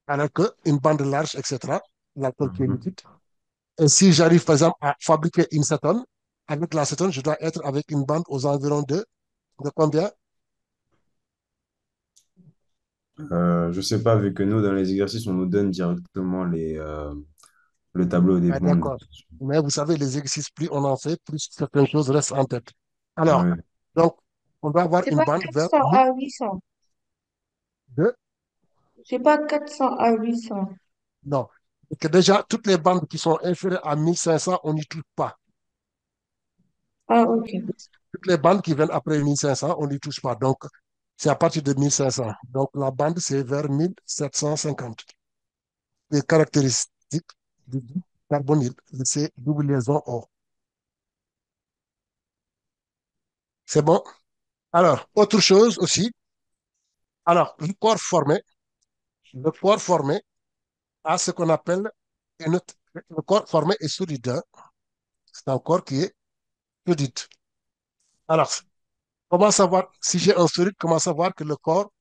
alors qu'une bande large, etc., l'alcool qui est Mhm. liquide. Et si j'arrive, par exemple, à fabriquer une cétone, avec l'acétone, je dois être avec une bande aux environs de combien? Je sais pas, vu que nous, dans les exercices, on nous donne directement le tableau des Ah, bandes. d'accord. Mais vous savez, les exercices, plus on en fait, plus certaines choses restent en tête. Alors, Ouais. donc, on doit avoir C'est une pas bande vers 400 à 800. 1002. C'est pas 400 à 800. Non. Et que déjà, toutes les bandes qui sont inférieures à 1500, on n'y touche pas. Ah, ok. Toutes les bandes qui viennent après 1500, on n'y touche pas. Donc, c'est à partir de 1500. Donc, la bande, c'est vers 1750. Les caractéristiques du groupe carbonyle, c'est double liaison O. C'est bon? Alors, autre chose aussi. Alors, le corps formé a ce qu'on appelle le corps formé est solide, hein. C'est un corps qui est solide. Alors, comment savoir, si j'ai un solide, comment savoir que le corps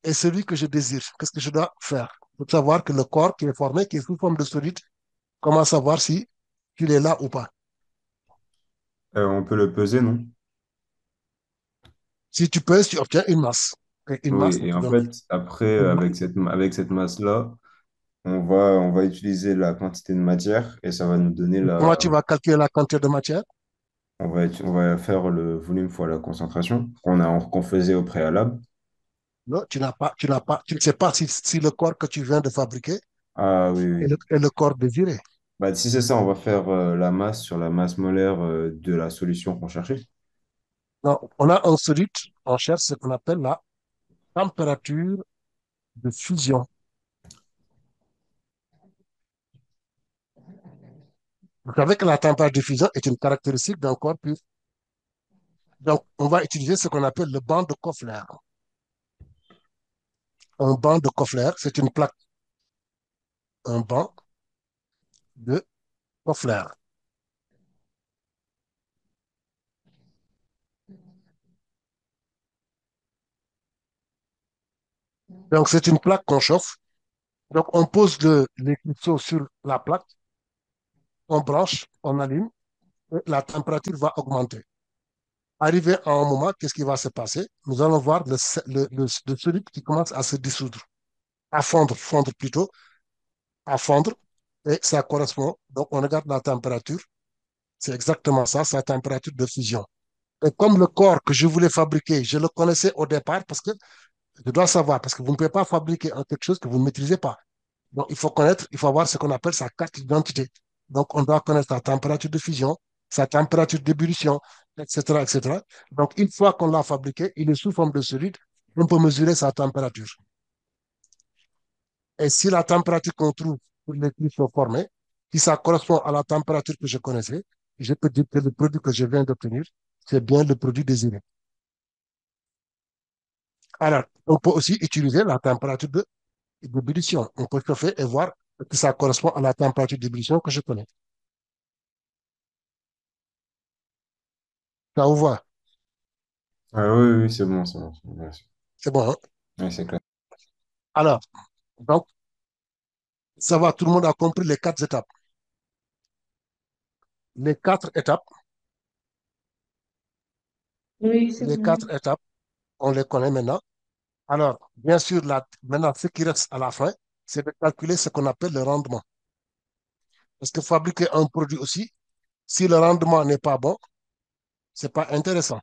est celui que je désire? Qu'est-ce que je dois faire pour savoir que le corps qui est formé, qui est sous forme de solide, comment savoir si il est là ou pas? On peut le peser, non? Si tu pèses, tu obtiens une masse. Et une Oui, masse, on et te en donne fait, après, une masse. avec cette masse-là, on va utiliser la quantité de matière et ça va nous donner Comment tu vas calculer la quantité de matière? on va faire le volume fois la concentration qu'on faisait au préalable. Non, tu ne sais pas si le corps que tu viens de fabriquer Ah oui, est oui. est le corps désiré. Bah, si c'est ça, on va faire la masse sur la masse molaire de la solution qu'on cherchait. Non, on a un solide, on cherche ce qu'on appelle la température de fusion. Vous savez que la température de fusion est une caractéristique d'un corps pur. Donc, on va utiliser ce qu'on appelle le banc de Koffler. Un banc de Koffler, c'est une plaque, un banc de Koffler. Donc, c'est une plaque qu'on chauffe. Donc, on pose les cristaux sur la plaque, on branche, on allume, et la température va augmenter. Arrivé à un moment, qu'est-ce qui va se passer? Nous allons voir le solide qui commence à se dissoudre, à fondre plutôt, à fondre, et ça correspond. Donc, on regarde la température, c'est exactement ça, sa température de fusion. Et comme le corps que je voulais fabriquer, je le connaissais au départ parce que je dois savoir, parce que vous ne pouvez pas fabriquer quelque chose que vous ne maîtrisez pas. Donc, il faut connaître, il faut avoir ce qu'on appelle sa carte d'identité. Donc, on doit connaître sa température de fusion, sa température d'ébullition, etc., etc. Donc, une fois qu'on l'a fabriqué, il est sous forme de solide, on peut mesurer sa température. Et si la température qu'on trouve pour les cristaux formés, si ça correspond à la température que je connaissais, je peux dire que le produit que je viens d'obtenir, c'est bien le produit désiré. Alors, on peut aussi utiliser la température d'ébullition. On peut chauffer et voir que ça correspond à la température d'ébullition que je connais. Ça vous voit? Ah oui, oui, c'est bon, c'est bon. Bien sûr. C'est bon, hein? Oui, c'est clair. Alors, donc, ça va, tout le monde a compris les quatre étapes. Les quatre étapes, Oui, c'est les bon. quatre étapes, on les connaît maintenant. Alors, bien sûr, maintenant, ce qui reste à la fin, c'est de calculer ce qu'on appelle le rendement. Parce que fabriquer un produit aussi, si le rendement n'est pas bon, c'est pas intéressant.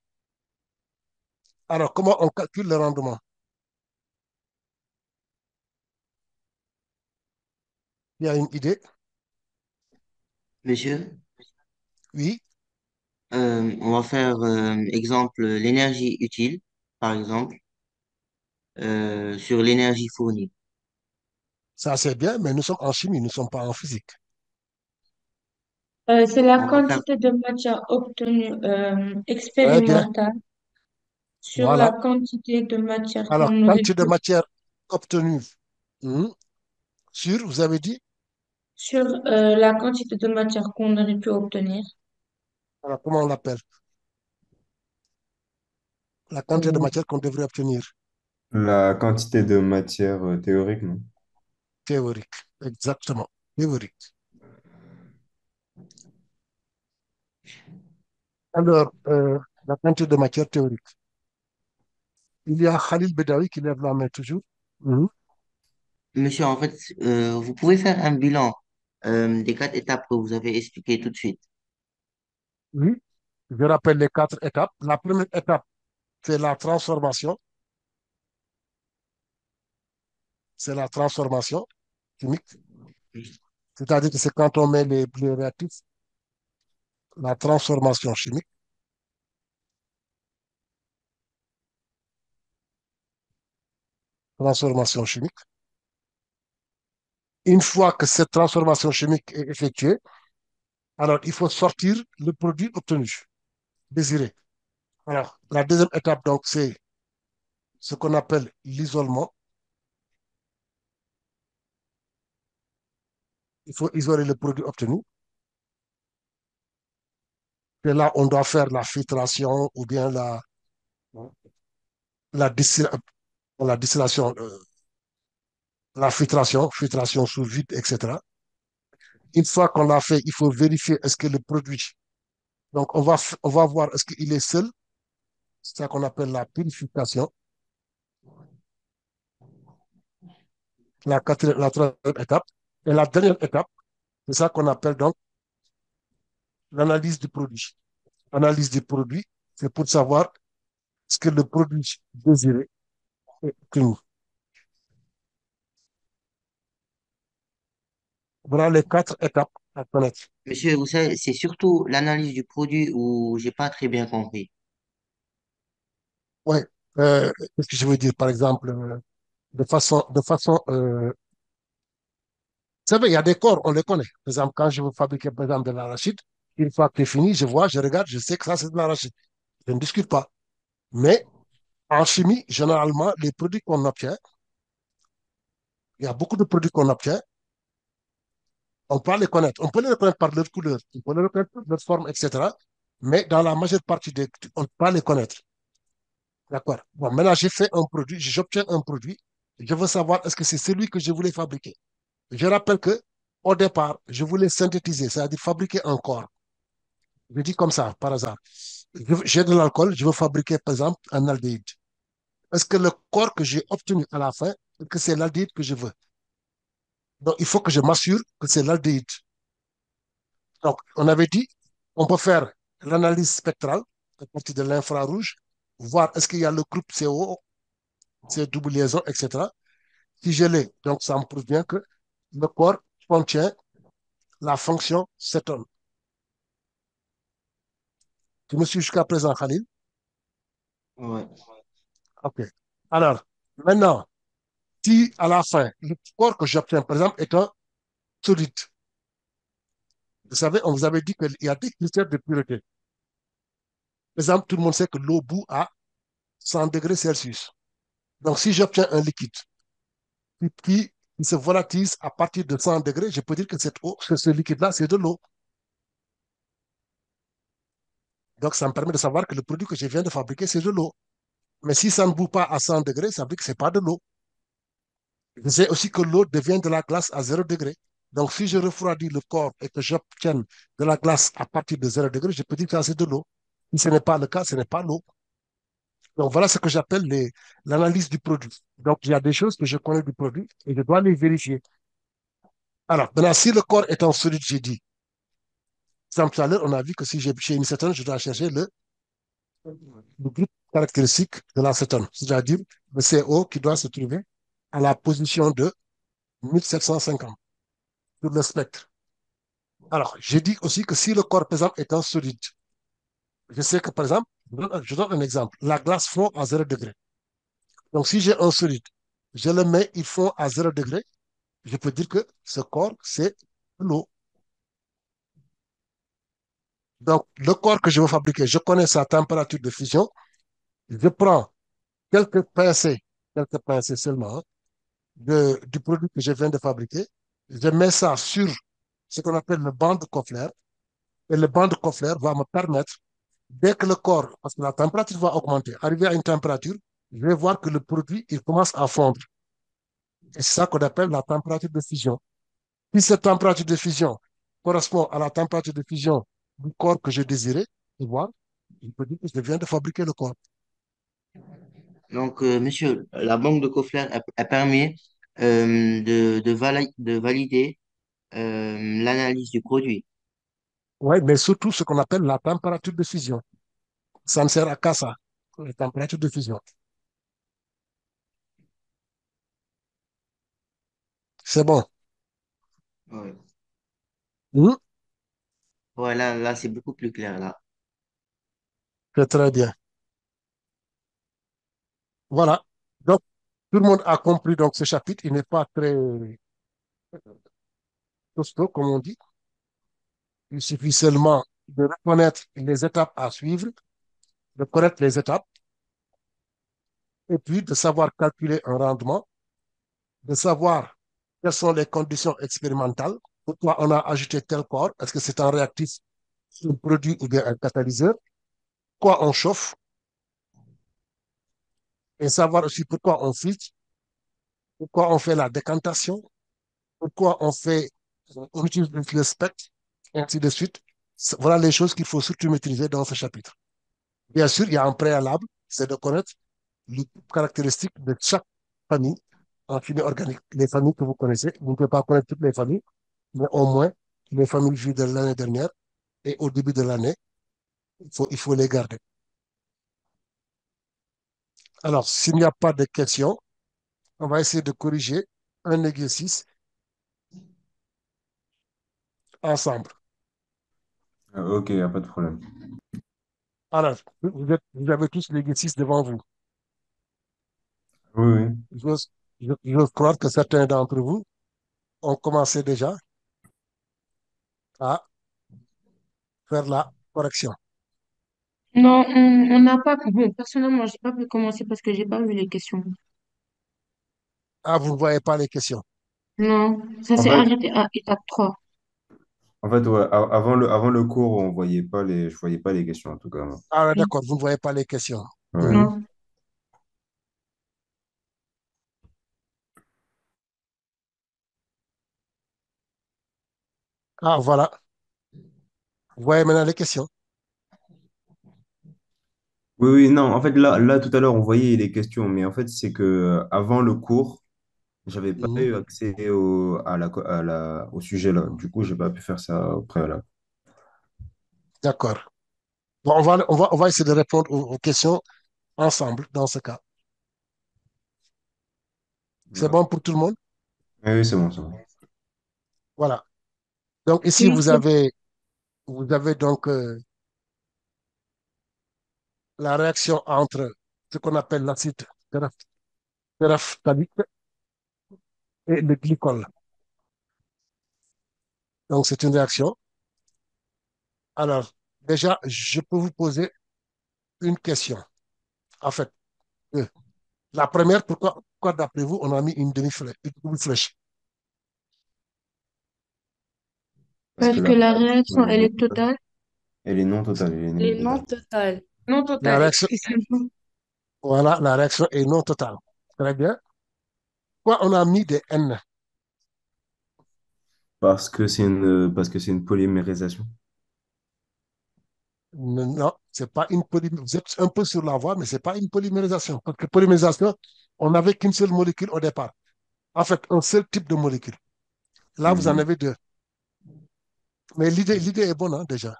Alors, comment on calcule le rendement? Il y a une idée? Monsieur, Oui, on va faire exemple l'énergie utile, par exemple, sur l'énergie fournie. ça c'est bien, mais nous sommes en chimie, nous ne sommes pas en physique. C'est la On va faire, quantité de matière obtenue Très bien, expérimentale sur la voilà. quantité de matière Alors, qu'on aurait quantité de pu, matière obtenue sur, vous avez dit, sur la quantité de matière qu'on aurait pu obtenir. alors comment on l'appelle? La quantité de Euh, matière qu'on devrait obtenir, La quantité de matière théorique, non? théorique, exactement, théorique. Alors, la quantité de matière théorique. Il y a Khalil Bedawi qui lève la main toujours. Mhm. Monsieur, en fait, vous pouvez faire un bilan des quatre étapes que vous avez expliquées tout de suite. Oui, je rappelle les quatre étapes. La première étape, c'est la transformation. C'est la transformation chimique. C'est-à-dire que c'est quand on met les réactifs, la transformation chimique. Transformation chimique. Une fois que cette transformation chimique est effectuée, alors il faut sortir le produit obtenu, désiré. Alors, la deuxième étape, donc, c'est ce qu'on appelle l'isolement. Il faut isoler le produit obtenu. Et là, on doit faire la filtration ou bien la, distil- la distillation, la filtration sous vide, etc. Une fois qu'on l'a fait, il faut vérifier est-ce que le produit, donc on va voir est-ce qu'il est seul, c'est ça qu'on appelle la purification. La troisième étape. Et la dernière étape, c'est ça qu'on appelle donc l'analyse du produit. Analyse du produit, c'est pour savoir ce que le produit désiré est obtenu. Voilà les quatre étapes à connaître. Monsieur, vous savez, c'est surtout l'analyse du produit où j'ai pas très bien compris. Ouais. Qu'est-ce que je veux dire, par exemple, vous savez, il y a des corps, on les connaît. Par exemple, quand je veux fabriquer, par exemple, de l'arachide, une fois que c'est fini, je vois, je regarde, je sais que ça, c'est de l'arachide. Je ne discute pas. Mais en chimie, généralement, les produits qu'on obtient, il y a beaucoup de produits qu'on obtient, on peut les connaître. On peut les reconnaître par leur couleur, on peut les reconnaître par leur forme, etc. Mais dans la majeure partie des, on ne peut pas les connaître. D'accord. Bon, maintenant, j'ai fait un produit, j'obtiens un produit. Je veux savoir est-ce que c'est celui que je voulais fabriquer. Je rappelle que au départ, je voulais synthétiser, c'est-à-dire fabriquer un corps. Je dis comme ça, par hasard. J'ai de l'alcool, je veux fabriquer, par exemple, un aldéhyde. Est-ce que le corps que j'ai obtenu à la fin, est-ce que c'est l'aldéhyde que je veux? Donc, il faut que je m'assure que c'est l'aldéhyde. Donc, on avait dit, on peut faire l'analyse spectrale à partir de l'infrarouge, voir est-ce qu'il y a le groupe CO, ces double liaisons, etc. Si je l'ai, donc ça me prouve bien que le corps contient la fonction cétone. Tu me suis jusqu'à présent, Khalil? Ouais. OK. Alors, maintenant, si à la fin, le corps que j'obtiens, par exemple, est un solide, vous savez, on vous avait dit qu'il y a des critères de pureté. Par exemple, tout le monde sait que l'eau bout à 100 degrés Celsius. Donc, si j'obtiens un liquide qui se volatilise à partir de 100 degrés, je peux dire que cette eau, que ce liquide-là, c'est de l'eau. Donc, ça me permet de savoir que le produit que je viens de fabriquer, c'est de l'eau. Mais si ça ne bout pas à 100 degrés, ça veut dire que ce n'est pas de l'eau. Je sais aussi que l'eau devient de la glace à 0 degré. Donc, si je refroidis le corps et que j'obtienne de la glace à partir de 0 degré, je peux dire que ça, c'est de l'eau. Si ce n'est pas le cas, ce n'est pas l'eau. Donc, voilà ce que j'appelle l'analyse du produit. Donc, il y a des choses que je connais du produit et je dois les vérifier. Alors, maintenant, si le corps est en solide, j'ai dit, exemple, tout à l'heure, on a vu que si j'ai une cétone, je dois chercher le groupe caractéristique de l'acétone, c'est-à-dire le CO qui doit se trouver à la position de 1750 sur le spectre. Alors, j'ai dit aussi que si le corps, par exemple, est en solide, je sais que, par exemple, je donne un exemple, la glace fond à 0 degré. Donc, si j'ai un solide, je le mets, il fond à 0 degré, je peux dire que ce corps, c'est l'eau. Donc, le corps que je veux fabriquer, je connais sa température de fusion, je prends quelques pincées seulement, hein, du produit que je viens de fabriquer, je mets ça sur ce qu'on appelle le banc de Koffler, et le banc de Koffler va me permettre, dès que le corps, parce que la température va augmenter, arriver à une température, je vais voir que le produit, il commence à fondre. Et c'est ça qu'on appelle la température de fusion. Si cette température de fusion correspond à la température de fusion du corps que je désirais, tu vois, je peux dire que je viens de fabriquer le corps. Donc, monsieur, la banque de Koffler a permis de valider l'analyse du produit. Oui, mais surtout ce qu'on appelle la température de fusion. Ça ne sert à qu'à ça, la température de fusion. C'est bon. Ouais, Hmm. ouais là, c'est beaucoup plus clair, là. C'est très bien. Voilà. Donc, tout le monde a compris donc ce chapitre. Il n'est pas très costaud, comme on dit. Il suffit seulement de reconnaître les étapes à suivre, de connaître les étapes, et puis de savoir calculer un rendement, de savoir quelles sont les conditions expérimentales, pourquoi on a ajouté tel corps, est-ce que c'est un réactif, un produit ou bien un catalyseur, pourquoi on chauffe, et savoir aussi pourquoi on filtre, pourquoi on fait la décantation, pourquoi on utilise le spectre, et ainsi de suite. Voilà les choses qu'il faut surtout maîtriser dans ce chapitre. Bien sûr, il y a un préalable, c'est de connaître les caractéristiques de chaque famille en chimie organique. Les familles que vous connaissez, vous ne pouvez pas connaître toutes les familles, mais au moins les familles vues de l'année dernière et au début de l'année, il faut les garder. Alors, s'il n'y a pas de questions, on va essayer de corriger un exercice ensemble. Ok, il n'y a pas de problème. Alors, vous avez tous l'exercice devant vous. Oui, oui. J'ose croire que certains d'entre vous ont commencé déjà à faire la correction. Non, on n'a pas. Bon, personnellement, j'ai pas pu commencer parce que j'ai pas vu les questions. Ah, vous ne voyez pas les questions. Non, ça En s'est fait, arrêté à étape 3. ouais, avant le cours, on voyait pas je voyais pas les questions en tout cas, moi. Ah, ouais, d'accord, vous ne voyez pas les questions. Ouais. Mhm. Non. Ah, voilà. Vous voyez maintenant les questions. Oui, oui, non, en fait, là, tout à l'heure, on voyait les questions, mais en fait, c'est que avant le cours, j'avais pas Mhm. eu accès au sujet là. Du coup, j'ai pas pu faire ça au préalable. D'accord. Bon, on va essayer de répondre aux questions ensemble dans ce cas. C'est Ouais. bon pour tout le monde? Oui, oui, c'est bon, c'est bon. Voilà. Donc ici, Oui, vous avez donc la réaction entre ce qu'on appelle l'acide téréphthalique et le glycol. Donc c'est une réaction. Alors, déjà, je peux vous poser une question. En fait, euh, la première, pourquoi d'après vous, on a mis une demi-flèche, une double-flèche? Parce que parce la que la réaction réaction, est elle est inégale. totale. Et les non totales, et les non Les noms totales. totales. Non La total, réaction, excusez-moi. voilà, la réaction est non totale. Très bien. Pourquoi on a mis des N? Parce que c'est une polymérisation. Non, c'est pas une polymérisation. Vous êtes un peu sur la voie, mais c'est pas une polymérisation. Parce que polymérisation, on n'avait qu'une seule molécule au départ. En fait, un seul type de molécule. Là, vous en Mhm. avez deux. Mais l'idée est bonne, hein, déjà.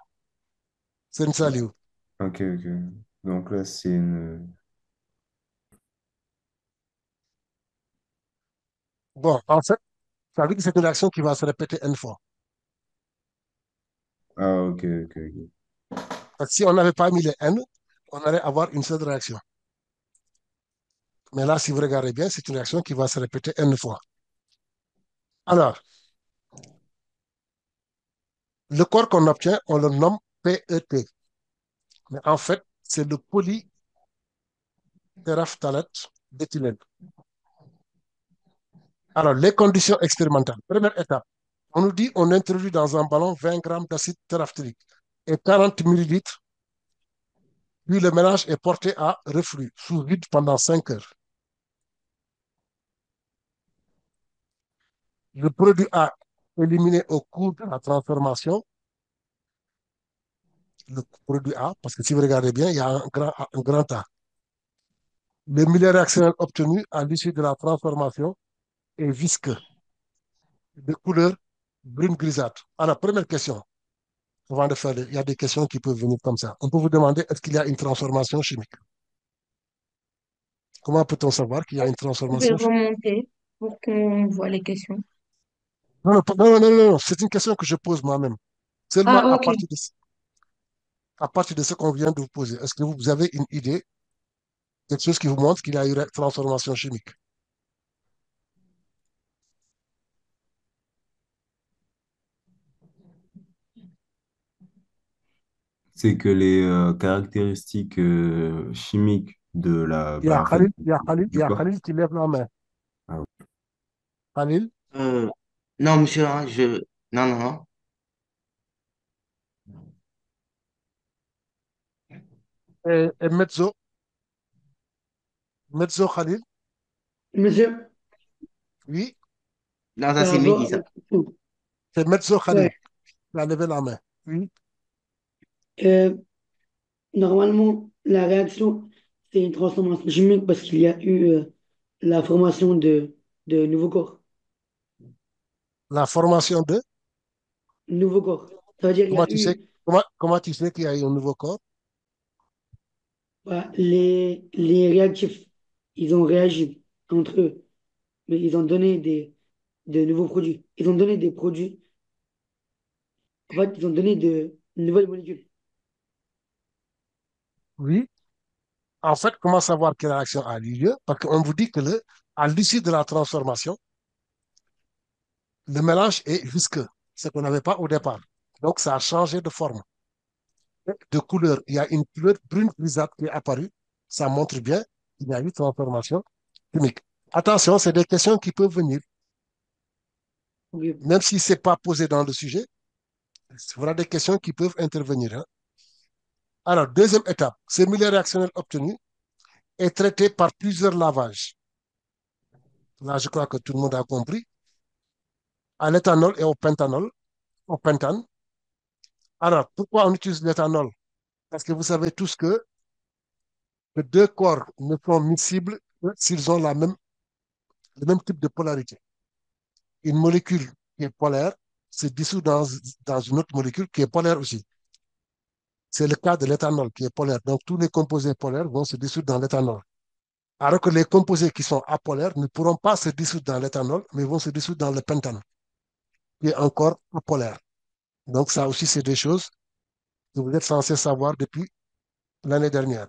C'est une salive. Ok, ok. Donc là, c'est une... Bon, en fait, ça veut dire que c'est une réaction qui va se répéter N fois. Ah, ok, ok, ok. Parce que si on n'avait pas mis les N, on allait avoir une seule réaction. Mais là, si vous regardez bien, c'est une réaction qui va se répéter N fois. Alors, le corps qu'on obtient, on le nomme PET. Mais en fait, c'est le polytéraphtalate d'éthylène. Alors, les conditions expérimentales. Première étape, on nous dit on introduit dans un ballon 20 grammes d'acide téraphthalique et 40 millilitres, puis le mélange est porté à reflux sous vide pendant 5 heures. Le produit A éliminé au cours de la transformation, le produit A, parce que si vous regardez bien, il y a un grand A. Le milieu réactionnel obtenu à l'issue de la transformation est visqueux, de couleur brune grisâtre. Alors, première question, avant de faire, il y a des questions qui peuvent venir comme ça. On peut vous demander est-ce qu'il y a une transformation chimique? Comment peut-on savoir qu'il y a une Vous pouvez transformation chimique? remonter pour qu'on voit les questions. Non, non, non, non, non, non, c'est une question que je pose moi-même. Seulement Ah, ok. à partir de ce qu'on vient de vous poser. Est-ce que vous avez une idée, quelque chose qui vous montre qu'il y a eu une transformation chimique? C'est que les caractéristiques chimiques de la, Il y a bah, en fait, Khalil, il y a Khalil, il y du a corps. Khalil qui lève la main. Ah, Khalil Euh, non, monsieur, hein, non, non, non. et Mezzo Khalil, Monsieur, oui, Non, ça, par c'est Mehdi, rapport ça. c'est Mezzo Khalil ouais, qui a levé la main. Oui, euh, normalement, la réaction, c'est une transformation chimique parce qu'il y a eu la formation de nouveaux corps. la formation de, Nouveaux corps. Ça veut dire qu'il y comment a tu sais, eu comment tu sais qu'il y a eu un nouveau corps? voilà, les réactifs. Ils ont réagi entre eux, mais ils ont donné de nouveaux produits. Ils ont donné des produits. En fait, ils ont donné de nouvelles molécules. Oui. En fait, comment savoir quelle réaction a eu lieu? Parce qu'on vous dit que à l'issue de la transformation, le mélange est visqueux, ce qu'on n'avait pas au départ. Donc, ça a changé de forme, de couleur. Il y a une couleur brune grisâtre qui est apparue. Ça montre bien qu'il y a eu transformation chimique. Attention, c'est des questions qui peuvent venir, Ok. même si ce n'est pas posé dans le sujet. Voilà des questions qui peuvent intervenir, hein. Alors, deuxième étape, ce milieu réactionnel obtenu est traité par plusieurs lavages. Là, je crois que tout le monde a compris. À l'éthanol et au pentane. Alors, pourquoi on utilise l'éthanol? Parce que vous savez tous que les deux corps ne sont miscibles que s'ils ont le même type de polarité. Une molécule qui est polaire se dissout dans une autre molécule qui est polaire aussi. C'est le cas de l'éthanol qui est polaire. Donc, tous les composés polaires vont se dissoudre dans l'éthanol. Alors que les composés qui sont apolaires ne pourront pas se dissoudre dans l'éthanol, mais vont se dissoudre dans le pentane, qui est encore apolaire. Donc, ça aussi, c'est des choses que vous êtes censé savoir depuis l'année dernière.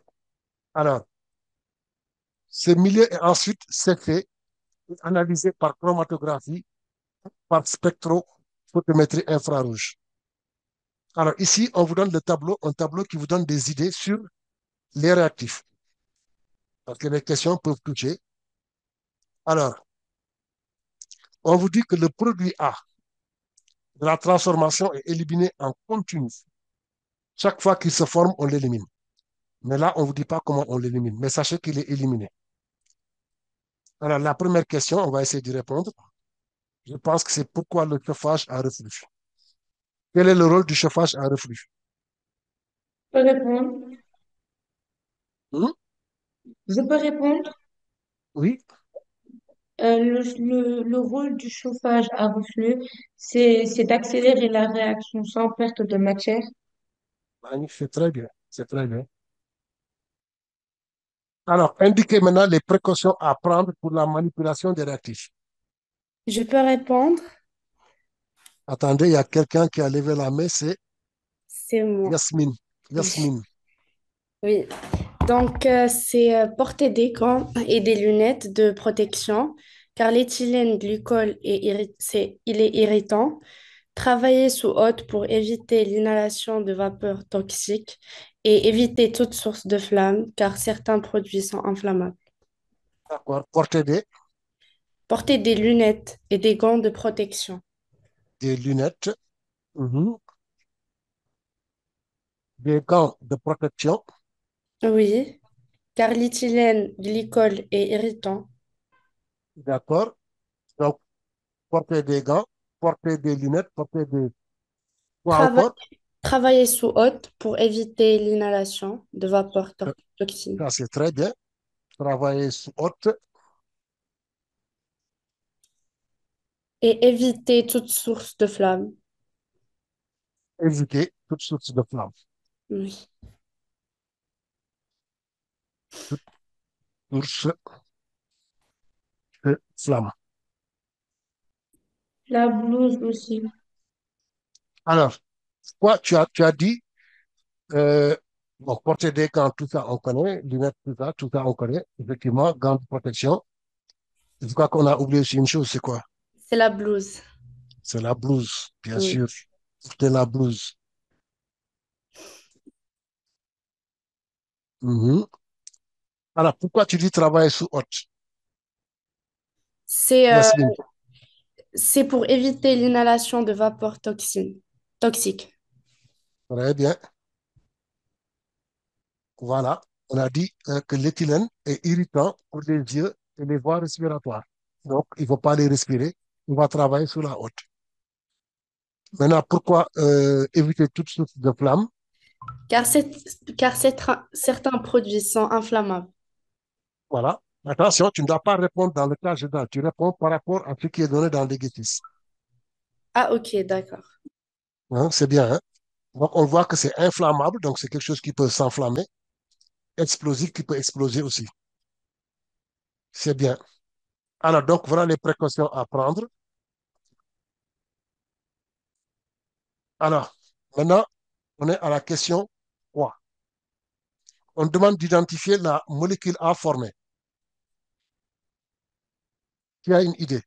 Alors, ce milieu est ensuite séché et analysé par chromatographie, par spectrophotométrie infrarouge. Alors, ici, on vous donne le tableau, un tableau qui vous donne des idées sur les réactifs, parce que les questions peuvent toucher. Alors, on vous dit que le produit A de la transformation est éliminé en continu Chaque fois qu'il se forme, on l'élimine. Mais là, on ne vous dit pas comment on l'élimine. Mais sachez qu'il est éliminé. Alors, la première question, on va essayer d'y répondre. Je pense que c'est pourquoi le chauffage à reflux. Quel est le rôle du chauffage à reflux? Je peux répondre. Hmm? Je peux répondre. Oui, Le rôle du chauffage à reflux, c'est d'accélérer la réaction sans perte de matière. magnifique, c'est très bien. C'est très bien. Alors, indiquez maintenant les précautions à prendre pour la manipulation des réactifs. Je peux répondre? Attendez, il y a quelqu'un qui a levé la main, c'est C'est moi. Yasmine. Oui. Yasmine. Oui. Donc, c'est porter des gants et des lunettes de protection, car l'éthylène glycol il est irritant. Travailler sous haute pour éviter l'inhalation de vapeurs toxiques et éviter toute source de flamme, car certains produits sont inflammables. D'accord. Portez Porter des lunettes et des gants de protection. des lunettes, mhm, des gants de protection. Oui, car l'éthylène glycol est irritant. D'accord. Donc, portez des gants, portez des lunettes, portez des... Quoi Trava- encore? Travailler sous haute pour éviter l'inhalation de vapeurs Euh, toxiques Ça, c'est très bien. Travailler sous haute, et éviter toute source de flamme. éviter toute source de flamme. Oui. Toute source de flamme. La blouse aussi. Alors, quoi, tu as dit, euh, bon, porter des gants, tout ça, on connaît, lunettes, tout ça, on connaît. Effectivement, gants de protection. Je crois qu'on a oublié aussi une chose, c'est quoi? C'est la blouse. C'est la blouse, bien Oui. sûr. Porter la blouse. Mhm. Alors, pourquoi tu dis travailler sous haute, C'est euh, Yasmine? c'est pour éviter l'inhalation de vapeurs toxiques. Très bien. Voilà. On a dit que l'éthylène est irritant pour les yeux et les voies respiratoires. Donc, il ne faut pas les respirer. On va travailler sous la haute. Maintenant, pourquoi éviter toute source de flamme? Car, certains produits sont inflammables. Voilà. Attention, tu ne dois pas répondre dans le cas général. Tu réponds par rapport à ce qui est donné dans l'exercice. Ah, ok, d'accord. Hein, c'est bien, hein? Donc, on voit que c'est inflammable, donc c'est quelque chose qui peut s'enflammer, explosif qui peut exploser aussi. C'est bien. Alors, donc, voilà les précautions à prendre. Alors, maintenant, on est à la question 3. On demande d'identifier la molécule A formée. Qui a une idée?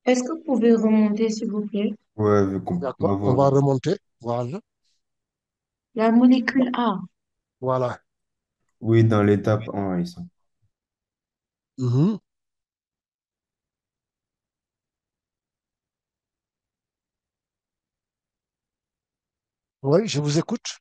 Est-ce que vous pouvez remonter, s'il vous plaît? Ouais, vu qu'on peut pas D'accord, on voir. va remonter. Voilà, La molécule A. voilà. Oui, dans l'étape 1, ils sont. Mhm. Oui, je vous écoute.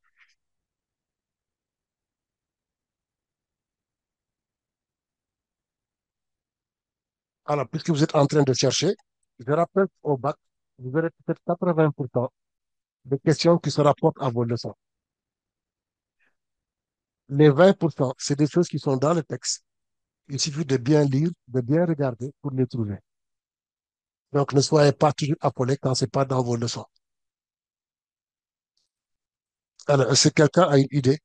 Alors, puisque vous êtes en train de chercher, je rappelle au bac, vous verrez peut-être 80% des questions qui se rapportent à vos leçons. Les 20%, c'est des choses qui sont dans le texte. Il suffit de bien lire, de bien regarder pour les trouver. Donc, ne soyez pas toujours appelé quand ce n'est pas dans vos leçons. Alors, est-ce que quelqu'un a une idée?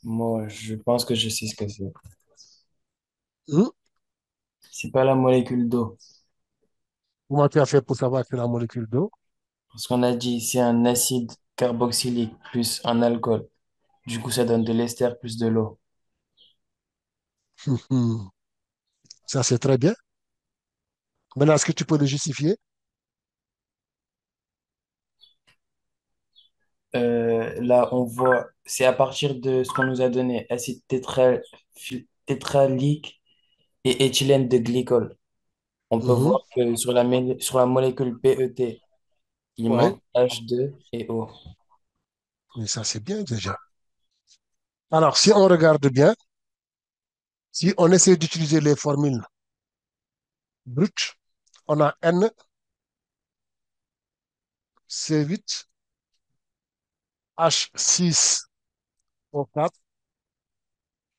Moi, je pense que je sais ce que c'est. Hmm? C'est pas la molécule d'eau. Comment tu as fait pour savoir que c'est la molécule d'eau? Parce qu'on a dit c'est un acide carboxylique plus un alcool. Du coup, ça donne de l'ester plus de l'eau. Hmm. Ça, c'est très bien. Maintenant, est-ce que tu peux le justifier? là, on voit, c'est à partir de ce qu'on nous a donné, acide tétralique et éthylène de glycol. On peut Mhm. voir que sur la molécule PET, il Ouais, manque H2 et O. mais ça c'est bien déjà. Alors, si on regarde bien, si on essaie d'utiliser les formules brutes, on a N, C8, H6O4,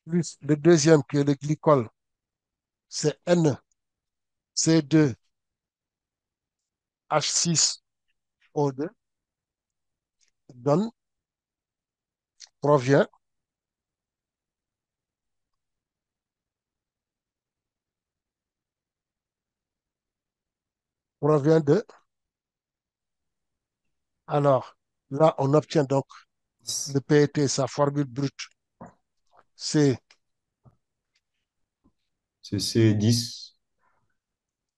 plus le deuxième qui est le glycol, c'est N, C2, H6O2, donne, provient, provient de. Alors, là, on obtient donc le PET, sa formule brute, c'est C'est C10,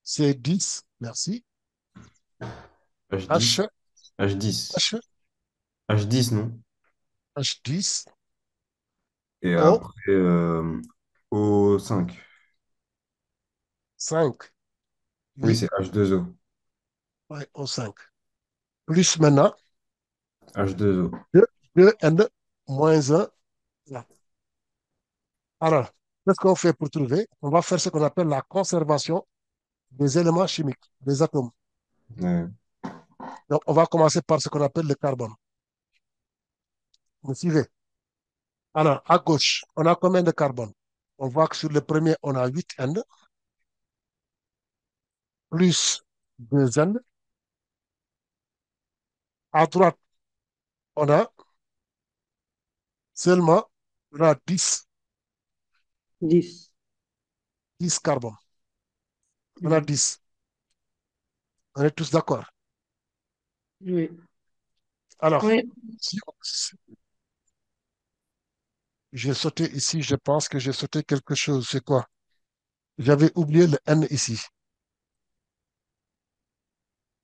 C10, merci, H10, H, H10, H, H10, non? H10, Et O, après, O5. 5, Oui, oui, c'est H2O. ouais, O5, plus maintenant H2O. 2N moins 1. Alors, qu'est-ce qu'on fait pour trouver? On va faire ce qu'on appelle la conservation des éléments chimiques, des atomes. Ouais. Donc, on va commencer par ce qu'on appelle le carbone. Vous suivez? Alors, à gauche, on a combien de carbone? On voit que sur le premier, on a 8N plus 2N. À droite, on a seulement on a 10. 10 carbone. On a Mhm. 10. On est tous d'accord. Oui. Alors, Oui. si j'ai sauté ici, je pense que j'ai sauté quelque chose. C'est quoi? J'avais oublié le N ici.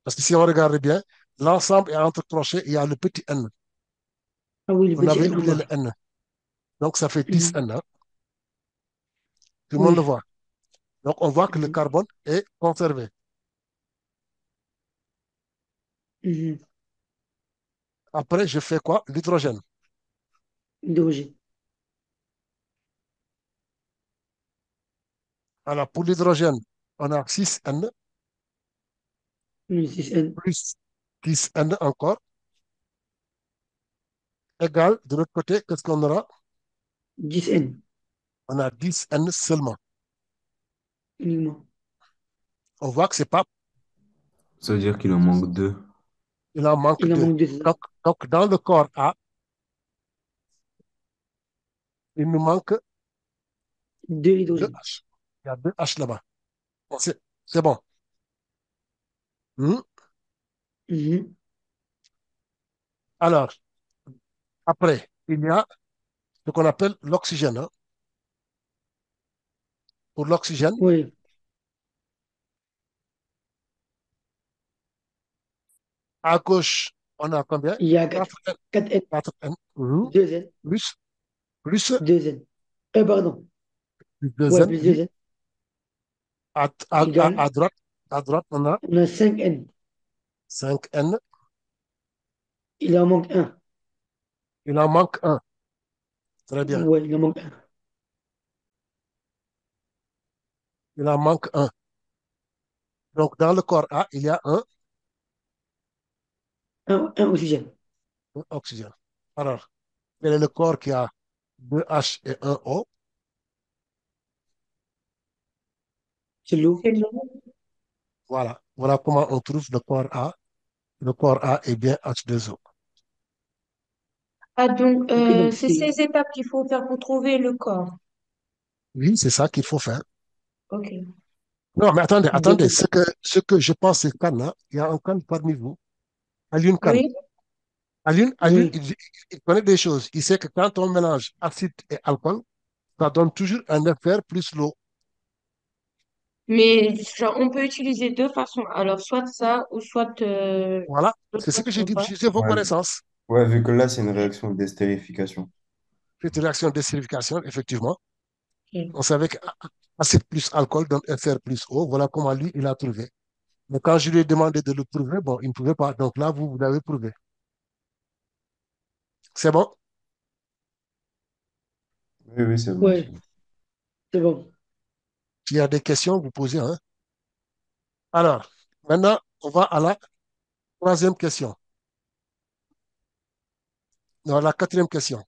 Parce que si on regarde bien, l'ensemble est entre crochets, il y a le petit N. Ah oui, le On petit avait N en oublié le bas. N. Donc, ça fait 10 Mhm. N, hein. Tout le monde le Oui. voit. Donc, on voit que le Mhm. carbone est conservé. Mhm. Après, je fais quoi? L'hydrogène. Hydrogène. Alors, pour l'hydrogène, on a 6N Le 6N. plus 10N encore, égal, de l'autre côté, qu'est-ce qu'on aura? 10N On a 10N seulement. uniquement. On voit que c'est pas, Ça veut dire qu'il en manque deux. il en manque Il en deux. manque deux, c'est ça. Donc, dans le corps A, il nous manque Deux deux hydrogènes. H. Il y a deux H là-bas. Bon, c'est bon. Hmm. Mhm. Alors, après, il y a ce qu'on appelle l'oxygène, hein. Pour l'oxygène, Oui. à gauche, on a combien? Il y a 4, 4N. 4N. 4N. Mhm. 2N. Plus, plus, 2N. Pardon. plus Ouais, 2N, plus oui. 2N. À, à, Égal. à droite, on a On a 5N. 5N. Il en manque un. Il en manque un. Très bien. Ouais, il en manque un. Il en manque un. Donc, dans le corps A, il y a Un oxygène. un oxygène. Alors, quel est le corps qui a deux H et un O? C'est l'eau. C'est l'eau. Voilà. Voilà comment on trouve le corps A. Le corps A est bien H2O. Ah, donc, Ok, donc c'est c'est. ces étapes qu'il faut faire pour trouver le corps. Oui, c'est ça qu'il faut faire. OK. Non, mais attendez, Deux attendez. étapes. Ce que je pense, c'est Khan, hein. Il y a un Khan parmi vous. Alioune Khan. Oui, Alioune, Oui. il connaît des choses. Il sait que quand on mélange acide et alcool, ça donne toujours un effet plus l'eau. mais genre, on peut utiliser deux façons. Alors, soit ça ou soit Voilà. l'autre C'est ce que j'ai façon, dit. pas. C'est vos Ouais. connaissances. Ouais, vu que là, c'est une réaction d'estérification. Cette réaction d'estérification, effectivement, Ok. on savait qu'acide plus alcool donne Fr plus O. Voilà comment lui, il a trouvé. Mais quand je lui ai demandé de le prouver, bon, il ne pouvait pas. Donc là, vous l'avez prouvé. C'est bon? Oui, oui, c'est bon. Ouais, c'est bon. S'il y a des questions, vous posez, hein. Alors, maintenant, on va à la troisième question. Non, la quatrième question.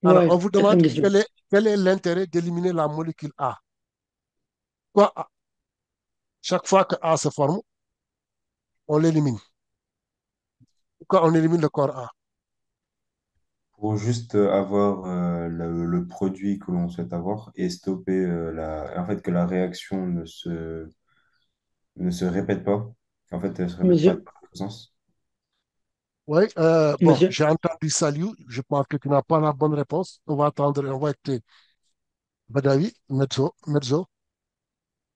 Alors, on Ouais, vous demande quatrième question. quel est l'intérêt d'éliminer la molécule A. Quoi, chaque fois que A se forme, on l'élimine. Pourquoi on élimine le corps A? Pour juste avoir le produit que l'on souhaite avoir et stopper en fait, que la réaction ne se répète pas. En fait, elle ne se répète pas dans Monsieur, le sens. Oui, bon, monsieur. j'ai entendu salut. Je pense que tu n'as pas la bonne réponse. On va attendre, on va écouter Badawi, Mezzo.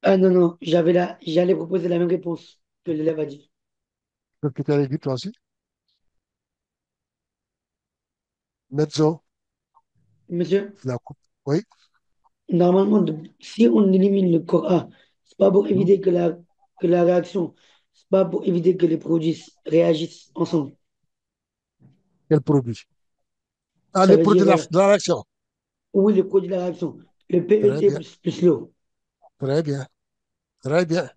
Ah non, non, j'allais proposer la même réponse que l'élève a dit. Qu'est-ce que tu avais dit toi aussi? Mezzo, Monsieur, la coupe. Oui. normalement, si on élimine le corps A, c'est pas pour Hmm. éviter que la réaction, c'est pas pour éviter que les produits réagissent ensemble. Quel produit? Ah, Ça les veut produits dire, de la réaction. oui, les produits de la réaction, le Très PET bien, plus l'eau. très bien, très bien.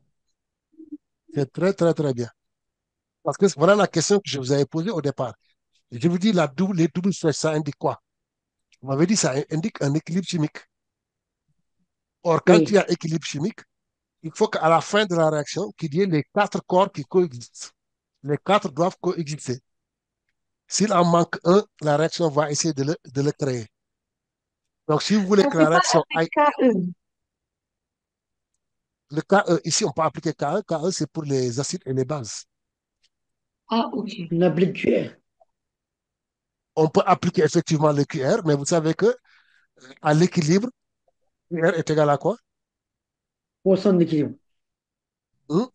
C'est très, très, très bien. Parce que voilà la question que je vous avais posée au départ. Je vous dis, les doubles flèches, ça indique quoi? Vous m'avez dit, ça indique un équilibre chimique. Or, quand il y Oui. a équilibre chimique, il faut qu'à la fin de la réaction, qu'il y ait les quatre corps qui coexistent. Les quatre doivent coexister. S'il en manque un, la réaction va essayer de le créer. Donc, si vous voulez Ça, que la c'est pas réaction aille, avec KE. le KE, ici, on peut appliquer KE. KE, c'est pour les acides et les bases. Ah, ok. On applique QR, On peut appliquer effectivement le QR, mais vous savez que à l'équilibre, QR est égal à quoi? pour son équilibre. Hmm?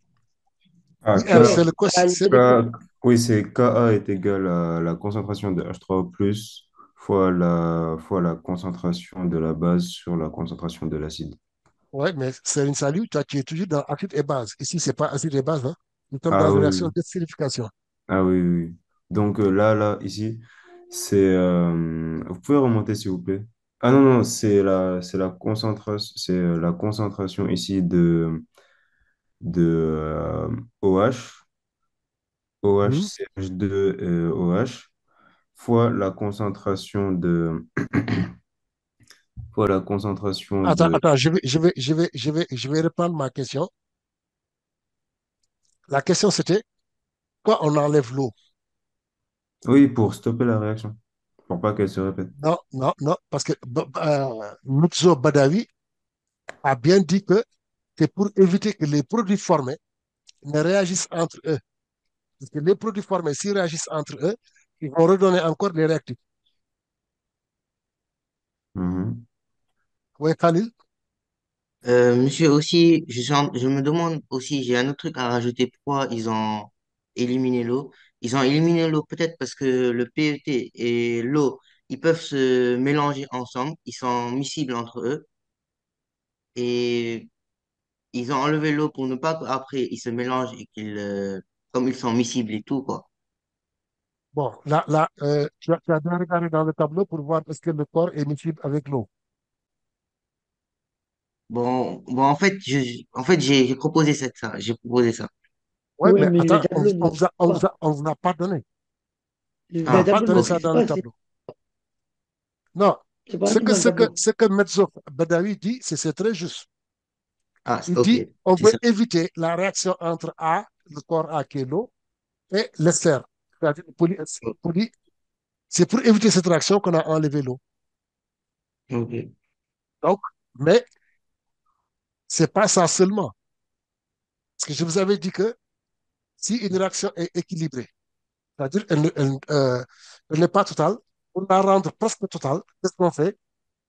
Ah, QR, QR, à l'électron. Oui, c'est Ka est égal à la concentration de H3O+, fois la concentration de la base sur la concentration de l'acide. Ouais, mais c'est une salut, toi, tu es toujours dans acide et base. Ici, c'est pas acide et base, hein. Nous sommes dans Ah une oui, réaction oui. d'acidification. Ah oui, oui, oui. Donc là, ici, c'est... vous pouvez remonter, s'il vous plaît? Ah non, non, c'est la concentration ici de OH, Hmm? OHCH2 OH, fois la concentration fois la concentration Attends, de... attends, je vais reprendre ma question. La question, c'était, quand on enlève l'eau? Oui, pour stopper la réaction, pour pas qu'elle se répète. Non, non, non, parce que Mutso Badawi a bien dit que c'est pour éviter que les produits formés ne réagissent entre eux. Parce que les produits formés, s'ils réagissent entre eux, ils vont redonner encore les réactifs. Mhm. Oui, Khalil? Monsieur aussi, je me demande aussi, j'ai un autre truc à rajouter. Pourquoi ils ont éliminé l'eau? Ils ont éliminé l'eau peut-être parce que le PET et l'eau, ils peuvent se mélanger ensemble. Ils sont miscibles entre eux. Et ils ont enlevé l'eau pour ne pas qu'après ils se mélangent et comme ils sont miscibles et tout, quoi. Bon, là tu as bien regardé dans le tableau pour voir est-ce que le corps est miscible avec l'eau. Bon, en fait, j'ai proposé ça. J'ai proposé ça. Oui, Oui, mais mais le attends, tableau ne dit pas. on vous a pas donné. On Le n'a Ah, pas tableau ne donné ok. ça précise dans le pas, tableau. Non, c'est pas mis dans le tableau. ce que Mezzo Badawi dit, c'est très juste. Ah, Il ok. dit on C'est veut ça. éviter la réaction entre A, le corps A qui est l'eau, et l'ester. C'est-à-dire c'est pour éviter cette réaction qu'on a enlevé l'eau. Ok. Donc, mais c'est pas ça seulement. Parce que je vous avais dit que si une réaction est équilibrée, c'est-à-dire elle n'est pas totale, pour la rendre presque totale, qu'est-ce qu'on fait?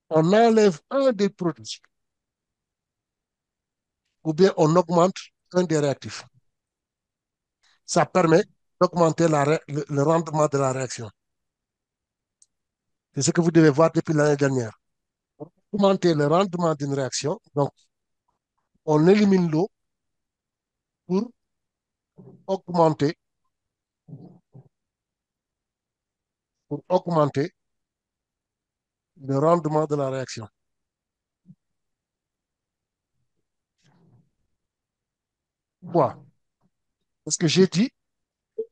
On enlève un des produits ou bien on augmente un des réactifs. Ça permet d'augmenter le rendement de la réaction. C'est ce que vous devez voir depuis l'année dernière. Augmenter le rendement d'une réaction, donc on élimine l'eau pour augmenter, pour augmenter le rendement de la réaction. Pourquoi? Parce que j'ai dit,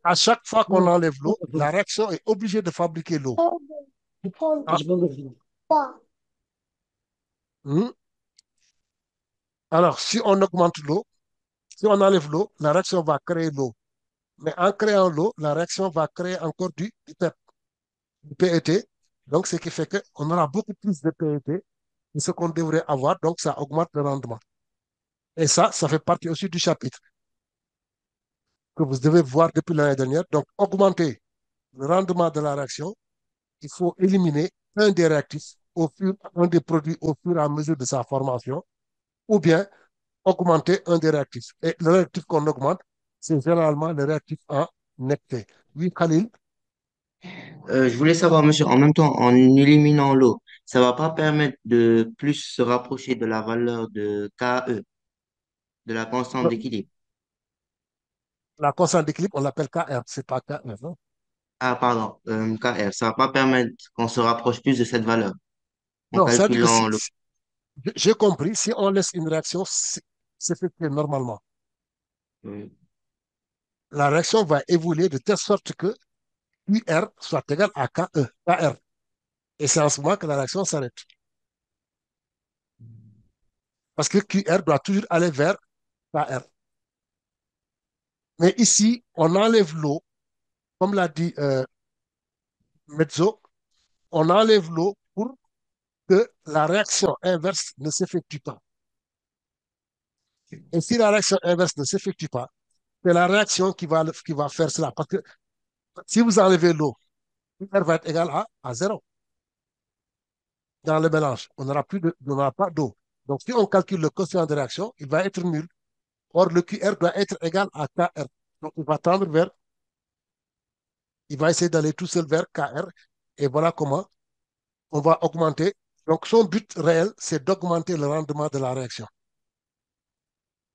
à chaque fois qu'on Non, enlève non, l'eau, la réaction est obligée de fabriquer l'eau. Ah, j'ai pas compris. hmm. Alors, si on augmente l'eau, si on enlève l'eau, la réaction va créer l'eau. Mais en créant l'eau, la réaction va créer encore du PEP, du PET. Donc, ce qui fait qu'on aura beaucoup plus de PET que ce qu'on devrait avoir. Donc, ça augmente le rendement. Et ça fait partie aussi du chapitre que vous devez voir depuis l'année dernière. Donc, augmenter le rendement de la réaction, il faut éliminer un des réactifs, un des produits au fur et à mesure de sa formation, ou bien augmenter un des réactifs. Et le réactif qu'on augmente, c'est généralement le réactif en nectar. Oui, Khalil, Je voulais savoir, monsieur, en même temps, en éliminant l'eau, ça va pas permettre de plus se rapprocher de la valeur de KE, de la constante d'équilibre. la constante d'équilibre, on l'appelle KR, c'est pas KR. Non, Ah, pardon, KR, ça va pas permettre qu'on se rapproche plus de cette valeur en non, ça veut dire que calculant le... j'ai compris, si on laisse une réaction s'effectuer normalement, euh, la réaction va évoluer de telle sorte que QR soit égal à KR. Et c'est en ce moment que la réaction s'arrête. Parce que QR doit toujours aller vers KR. Mais ici, on enlève l'eau, comme l'a dit Mezzo, on enlève l'eau pour que la réaction inverse ne s'effectue pas. Et si la réaction inverse ne s'effectue pas, c'est la réaction qui va faire cela. Parce que si vous enlevez l'eau, R va être égal à 0 dans le mélange. On n'aura pas d'eau. Donc, si on calcule le quotient de réaction, il va être nul. Or, le QR doit être égal à KR. Donc, il va essayer d'aller tout seul vers KR. Et voilà comment on va augmenter. Donc, son but réel, c'est d'augmenter le rendement de la réaction.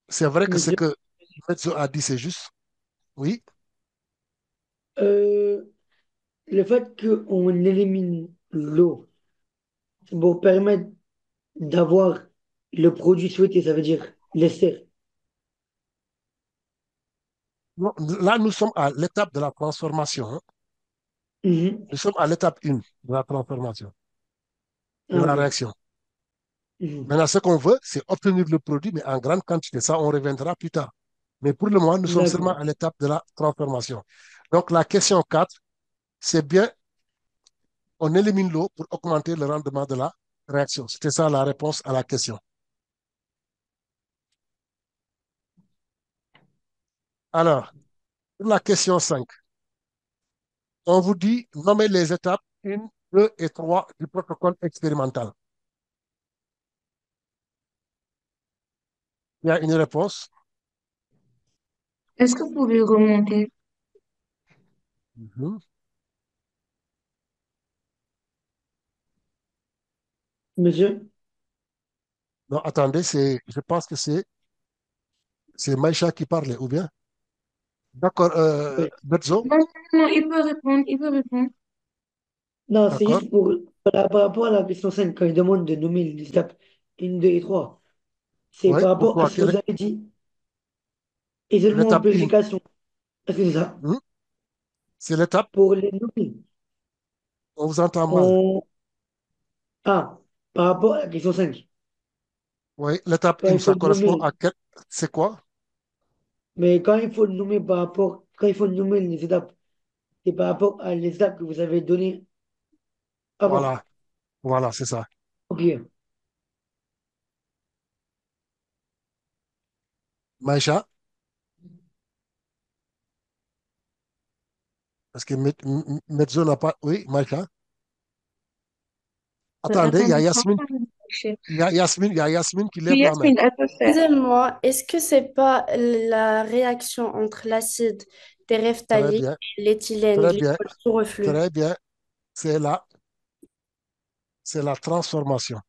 C'est vrai que ce Monsieur, que Mezzo a dit, c'est juste. Oui. euh, le fait qu'on élimine l'eau, c'est pour permettre d'avoir le produit souhaité, ça veut dire l'ester. Non, là, nous sommes à l'étape de la transformation. Hein. Mhm. Nous sommes à l'étape 1 de la transformation, de Ah, la ok. réaction. Mhm. Maintenant, ce qu'on veut, c'est obtenir le produit, mais en grande quantité. Ça, on reviendra plus tard. Mais pour le moment, nous sommes seulement D'accord. à l'étape de la transformation. Donc, la question 4, c'est bien, on élimine l'eau pour augmenter le rendement de la réaction. C'était ça la réponse à la question. Alors, pour la question 5, on vous dit nommer les étapes 1, 2 et 3 du protocole expérimental. Il y a une réponse. Est-ce que vous pouvez remonter? Mhm. Monsieur? Non, attendez, je pense que c'est Maïcha qui parlait, ou bien? D'accord, Oui. Bedzo, Non, non, non, il peut répondre, il peut répondre. Non, c'est d'accord. juste par rapport à la question 5 quand il demande de nommer les étapes 1, 2 et 3. C'est Oui, par rapport à pourquoi? ce que vous avez dit, isolement en L'étape 1, purification. Est-ce que c'est ça? c'est l'étape, Pour les nommer, on vous entend mal. on... Ah, par rapport à la question 5 Oui, l'étape quand 1, il faut ça le correspond nommer, à quel... C'est quoi? mais quand il faut le nommer par rapport, quand il faut nommer les étapes, c'est par rapport à les étapes que vous avez données avant. Voilà, voilà, c'est ça. Ok. Maïcha, parce que Mezzo n'a pas... Oui, Maïcha. Attendez, Attendez, je suis en train de réfléchir. Il y a Yasmine qui lève Oui, la main. Yasmine, elle peut faire. Excusez-moi, est-ce que c'est pas la réaction entre l'acide Très téréphtaline bien, et l'éthylène très bien, glycol sous reflux. très bien. C'est la, c'est la transformation.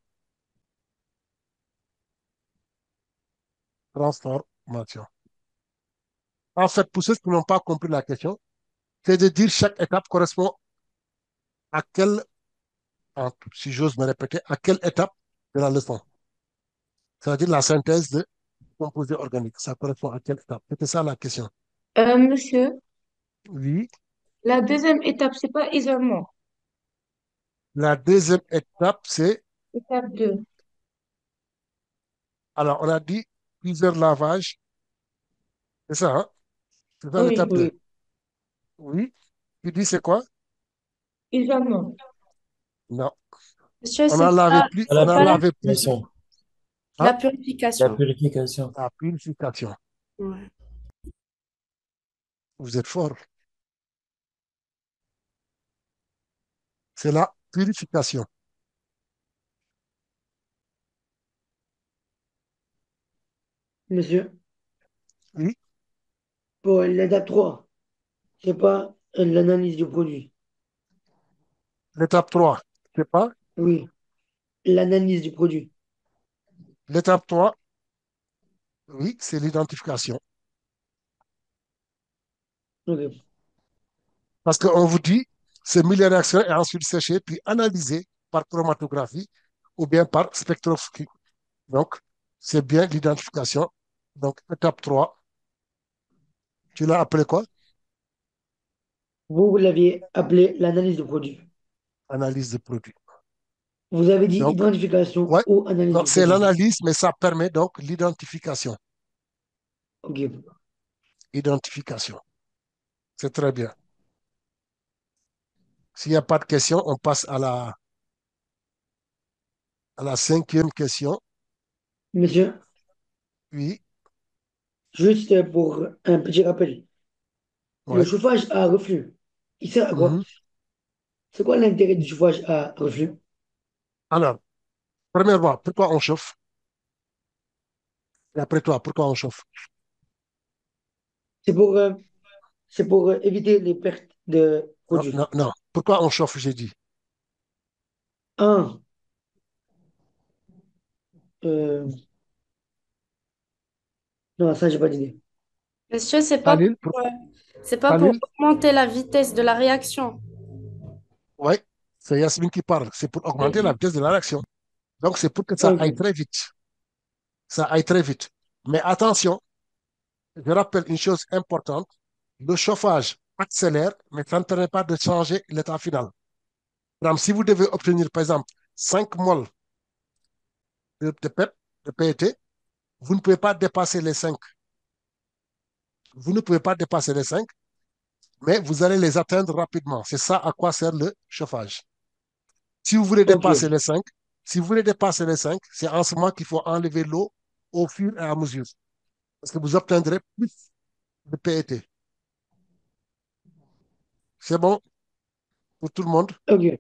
Transformation. En fait, pour ceux qui n'ont pas compris la question, c'est de dire chaque étape correspond à quelle, si j'ose me répéter, à quelle étape de la leçon. C'est-à-dire la synthèse de composés organiques. Ça correspond à quelle étape? C'était ça la question. Monsieur, Oui. la deuxième étape, c'est pas isolement. La deuxième étape, c'est, Étape 2. alors on a dit plusieurs lavages. C'est ça, hein? C'est ça Oui, l'étape 2. Oui. Oui. Tu dis c'est quoi? isolement. Non. Monsieur, On a lavé plus, À on la c'est a pas la, lavé plus. purification. la Hein? La purification. purification. La purification. Ouais. Vous êtes fort. C'est la purification. Monsieur, Oui. pour l'étape 3, c'est pas l'analyse du produit. L'étape 3, c'est pas. Oui, l'analyse du produit. L'étape 3, oui, c'est l'identification. Ok. Parce qu'on vous dit, c'est mis les réactions et ensuite séché, puis analysé par chromatographie ou bien par spectroscopie. Donc, c'est bien l'identification. Donc, étape 3, tu l'as appelé quoi? Vous l'aviez appelé l'analyse du produit. Analyse de produit. Vous avez dit Donc, identification ouais, ou analyse non, du c'est produit. l'analyse, mais ça permet donc l'identification. Ok. Identification. C'est très bien. S'il n'y a pas de question, on passe à la cinquième question. Monsieur, Oui, juste pour un petit rappel, le ouais. chauffage à reflux, il sert à quoi? Mhm. C'est quoi l'intérêt du chauffage à reflux? Alors, premièrement, pourquoi on chauffe? Et après toi, pourquoi on chauffe? C'est pour, euh, c'est pour éviter les pertes de Non, produits. non, non. Pourquoi on chauffe, j'ai dit? Un, euh, non, ça, j'ai pas d'idée. Monsieur, Khalil, c'est pas pour Khalil, augmenter la vitesse de la réaction. ouais, c'est Yasmine qui parle. C'est pour augmenter la Oui. vitesse de la réaction. Donc, c'est pour que ça aille Ok, très vite. Ça aille très vite. Mais attention, je rappelle une chose importante. Le chauffage accélère, mais ça ne permet pas de changer l'état final. Par exemple, si vous devez obtenir, par exemple, 5 moles de PEP, de PET, vous ne pouvez pas dépasser les 5. Vous ne pouvez pas dépasser les 5, mais vous allez les atteindre rapidement. C'est ça à quoi sert le chauffage. Si vous voulez ok, dépasser les 5, si vous voulez dépasser les 5, c'est en ce moment qu'il faut enlever l'eau au fur et à mesure. Parce que vous obtiendrez plus de PET. C'est bon pour tout le monde? ok.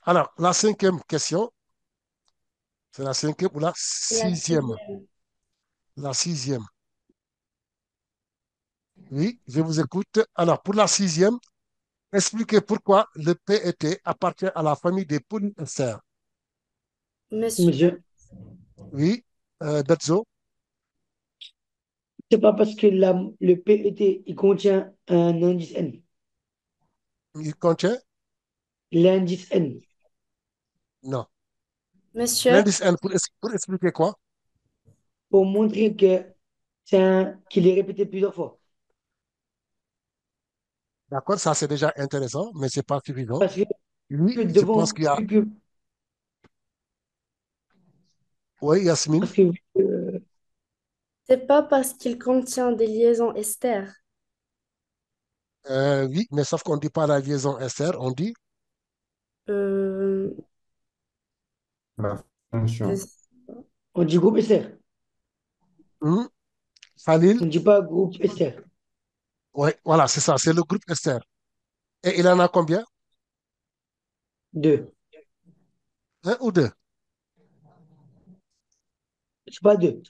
Alors, la cinquième question, c'est la cinquième ou la La sixième? sixième. La sixième. Oui, je vous écoute. Alors, pour la sixième, expliquez pourquoi le PET appartient à la famille des polyesters. Monsieur, Monsieur, Oui, Betzo, c'est pas parce que le PET, il contient un indice N. il contient? L'indice N. Non. monsieur, L'indice N pour expliquer quoi? Pour montrer que qu'il est répété plusieurs fois. D'accord, ça c'est déjà intéressant, mais c'est pas suffisant. Parce que, Oui, que je pense devant, qu'il y a. Oui, Yasmine. parce que c'est pas parce qu'il contient des liaisons ester. Oui, mais sauf qu'on ne dit pas la liaison ester, on dit. Euh, La je fonction. sais pas. on dit groupe SR. Hmm, Khalil. On ne dit pas groupe SR. Oui, voilà, c'est ça, c'est le groupe ester. Et il en a combien? Deux. Un ou deux? C'est pas deux.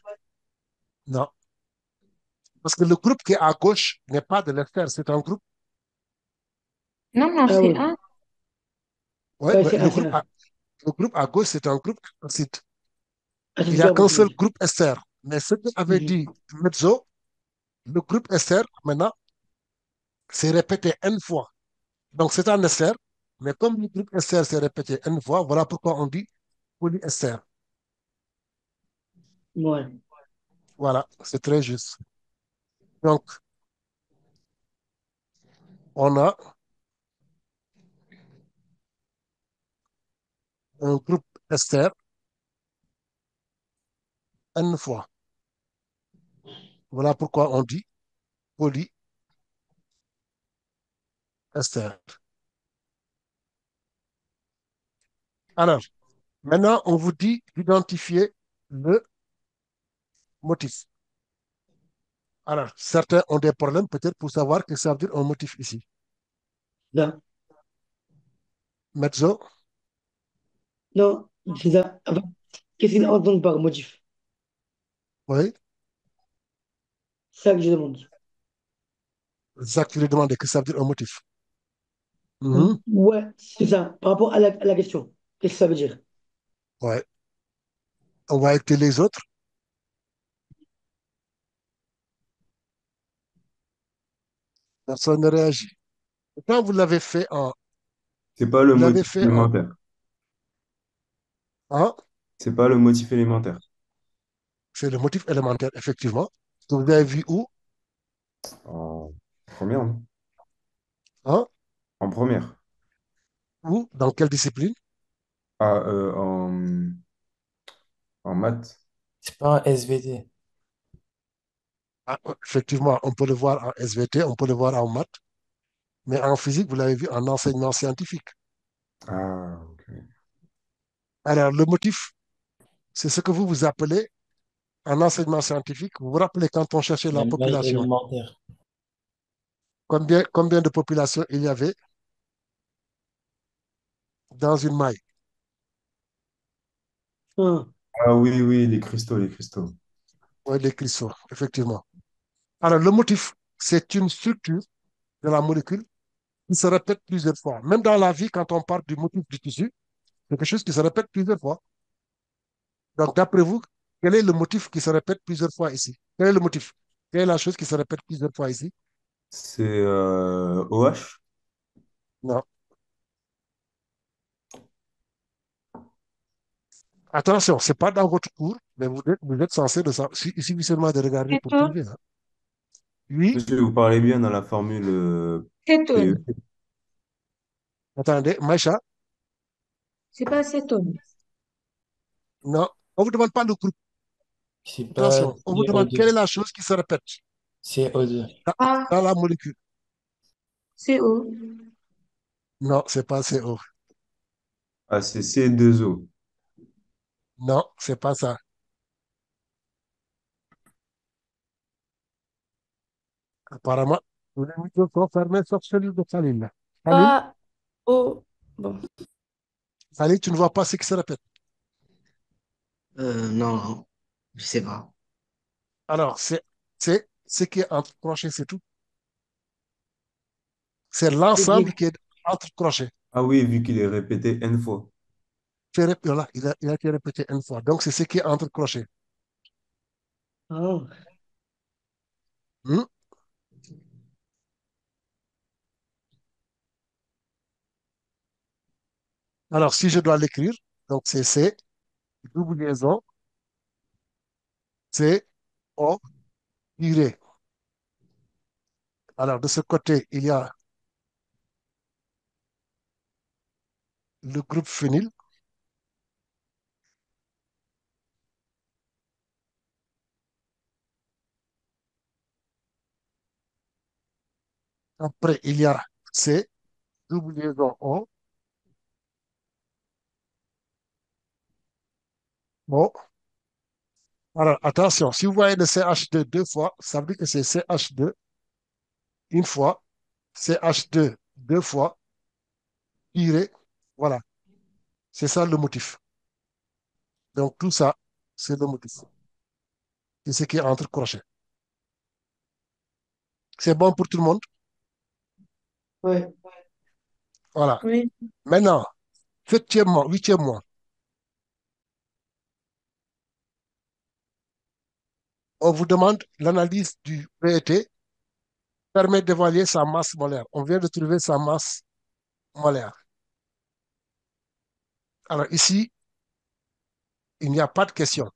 Non. Parce que le groupe qui est à gauche n'est pas de l'ester, c'est un groupe. Non, non, Ah c'est oui, un. Ouais, ouais, mais c'est un. le groupe à gauche, c'est un groupe acide. Ah, c'est Il n'y a super qu'un possible. seul groupe ester. Mais ce que avait Mhm. dit Mezzo, le groupe ester, maintenant, c'est répété N fois. Donc, c'est un ester, mais comme le groupe ester s'est répété N fois, voilà pourquoi on dit polyester. Ouais. Voilà, c'est très juste. Donc, on a un groupe ester N fois. Voilà pourquoi on dit polyester. Alors, maintenant, on vous dit d'identifier le motif. Alors, certains ont des problèmes peut-être pour savoir que ça veut dire un motif ici. Là. Mezzo, Non, c'est ça. Enfin, qu'est-ce qu'ils entendent par motif? oui. C'est ça que je demande. Zach, tu lui demandes que ça veut dire un motif. Mhm. Ouais, c'est ça. Par rapport à la question, qu'est-ce que ça veut dire? Ouais. On va écouter les autres. Personne ne réagit. Quand C'est pas le vous l'avez motif fait élémentaire. en, C'est pas le motif élémentaire. c'est le motif élémentaire, effectivement. Que vous avez vu où? En première, non? Hein? En première. Où? Dans quelle discipline? Ah, en maths. C'est pas un SVT. Ah, effectivement, on peut le voir en SVT, on peut le voir en maths, mais en physique, vous l'avez vu en enseignement scientifique. Ah, ok. Alors, le motif, c'est ce que vous appelez en enseignement scientifique. Vous vous rappelez quand on cherchait La la maille population, élémentaire. combien de population il y avait dans une maille? Ah, Ah oui, oui, les cristaux, les cristaux. Oui, les cristaux, effectivement. Alors, le motif, c'est une structure de la molécule qui se répète plusieurs fois. Même dans la vie, quand on parle du motif du tissu, c'est quelque chose qui se répète plusieurs fois. Donc, d'après vous, quel est le motif qui se répète plusieurs fois ici? Quel est le motif? Quelle est la chose qui se répète plusieurs fois ici? C'est OH? Non. Attention, ce n'est pas dans votre cours, mais vous êtes censé le savoir. Il suffit seulement de regarder pour Cétone. trouver, hein. Oui, Monsieur, vous parlez bien dans la formule Cétone. PET. attendez, Maïcha, C'est pas cétone. non. On ne vous demande pas le groupe. C'est pas Attention, on vous demande quelle est CO2. la chose qui se répète CO2. dans, Ah, dans la molécule. CO. Non, c'est pas CO. Ah, c'est C2O. Non, c'est pas ça. Apparemment, tous les micros sont fermés sauf celui de Khalil. Khalil, Pas au... Bon. Khalil, tu ne vois pas ce qui se répète. Non, non, je sais pas. Alors, c'est ce qui est entre crochets, c'est tout. C'est c'est qui? l'ensemble qui est entre crochets. Ah oui, vu qu'il est répété N fois. Voilà, il a été répété une fois. Donc, c'est ce qui est entre crochets. Ah, Hmm? Alors, si je dois l'écrire, donc c'est C, double liaison, C, O, tiré. Alors, de ce côté, il y a le groupe phényl. Après, il y a C, double liaison O, O. Alors, attention, si vous voyez le CH2 fois, ça veut dire que c'est CH2 une fois, CH2 fois, tiré. Voilà, c'est ça le motif. Donc, tout ça, c'est le motif. C'est ce qui est entre crochets. C'est bon pour tout le monde? Ouais. Voilà. Oui. Maintenant, huitième mois, on vous demande l'analyse du PET permet d'évaluer sa masse molaire. On vient de trouver sa masse molaire. Alors ici, il n'y a pas de question.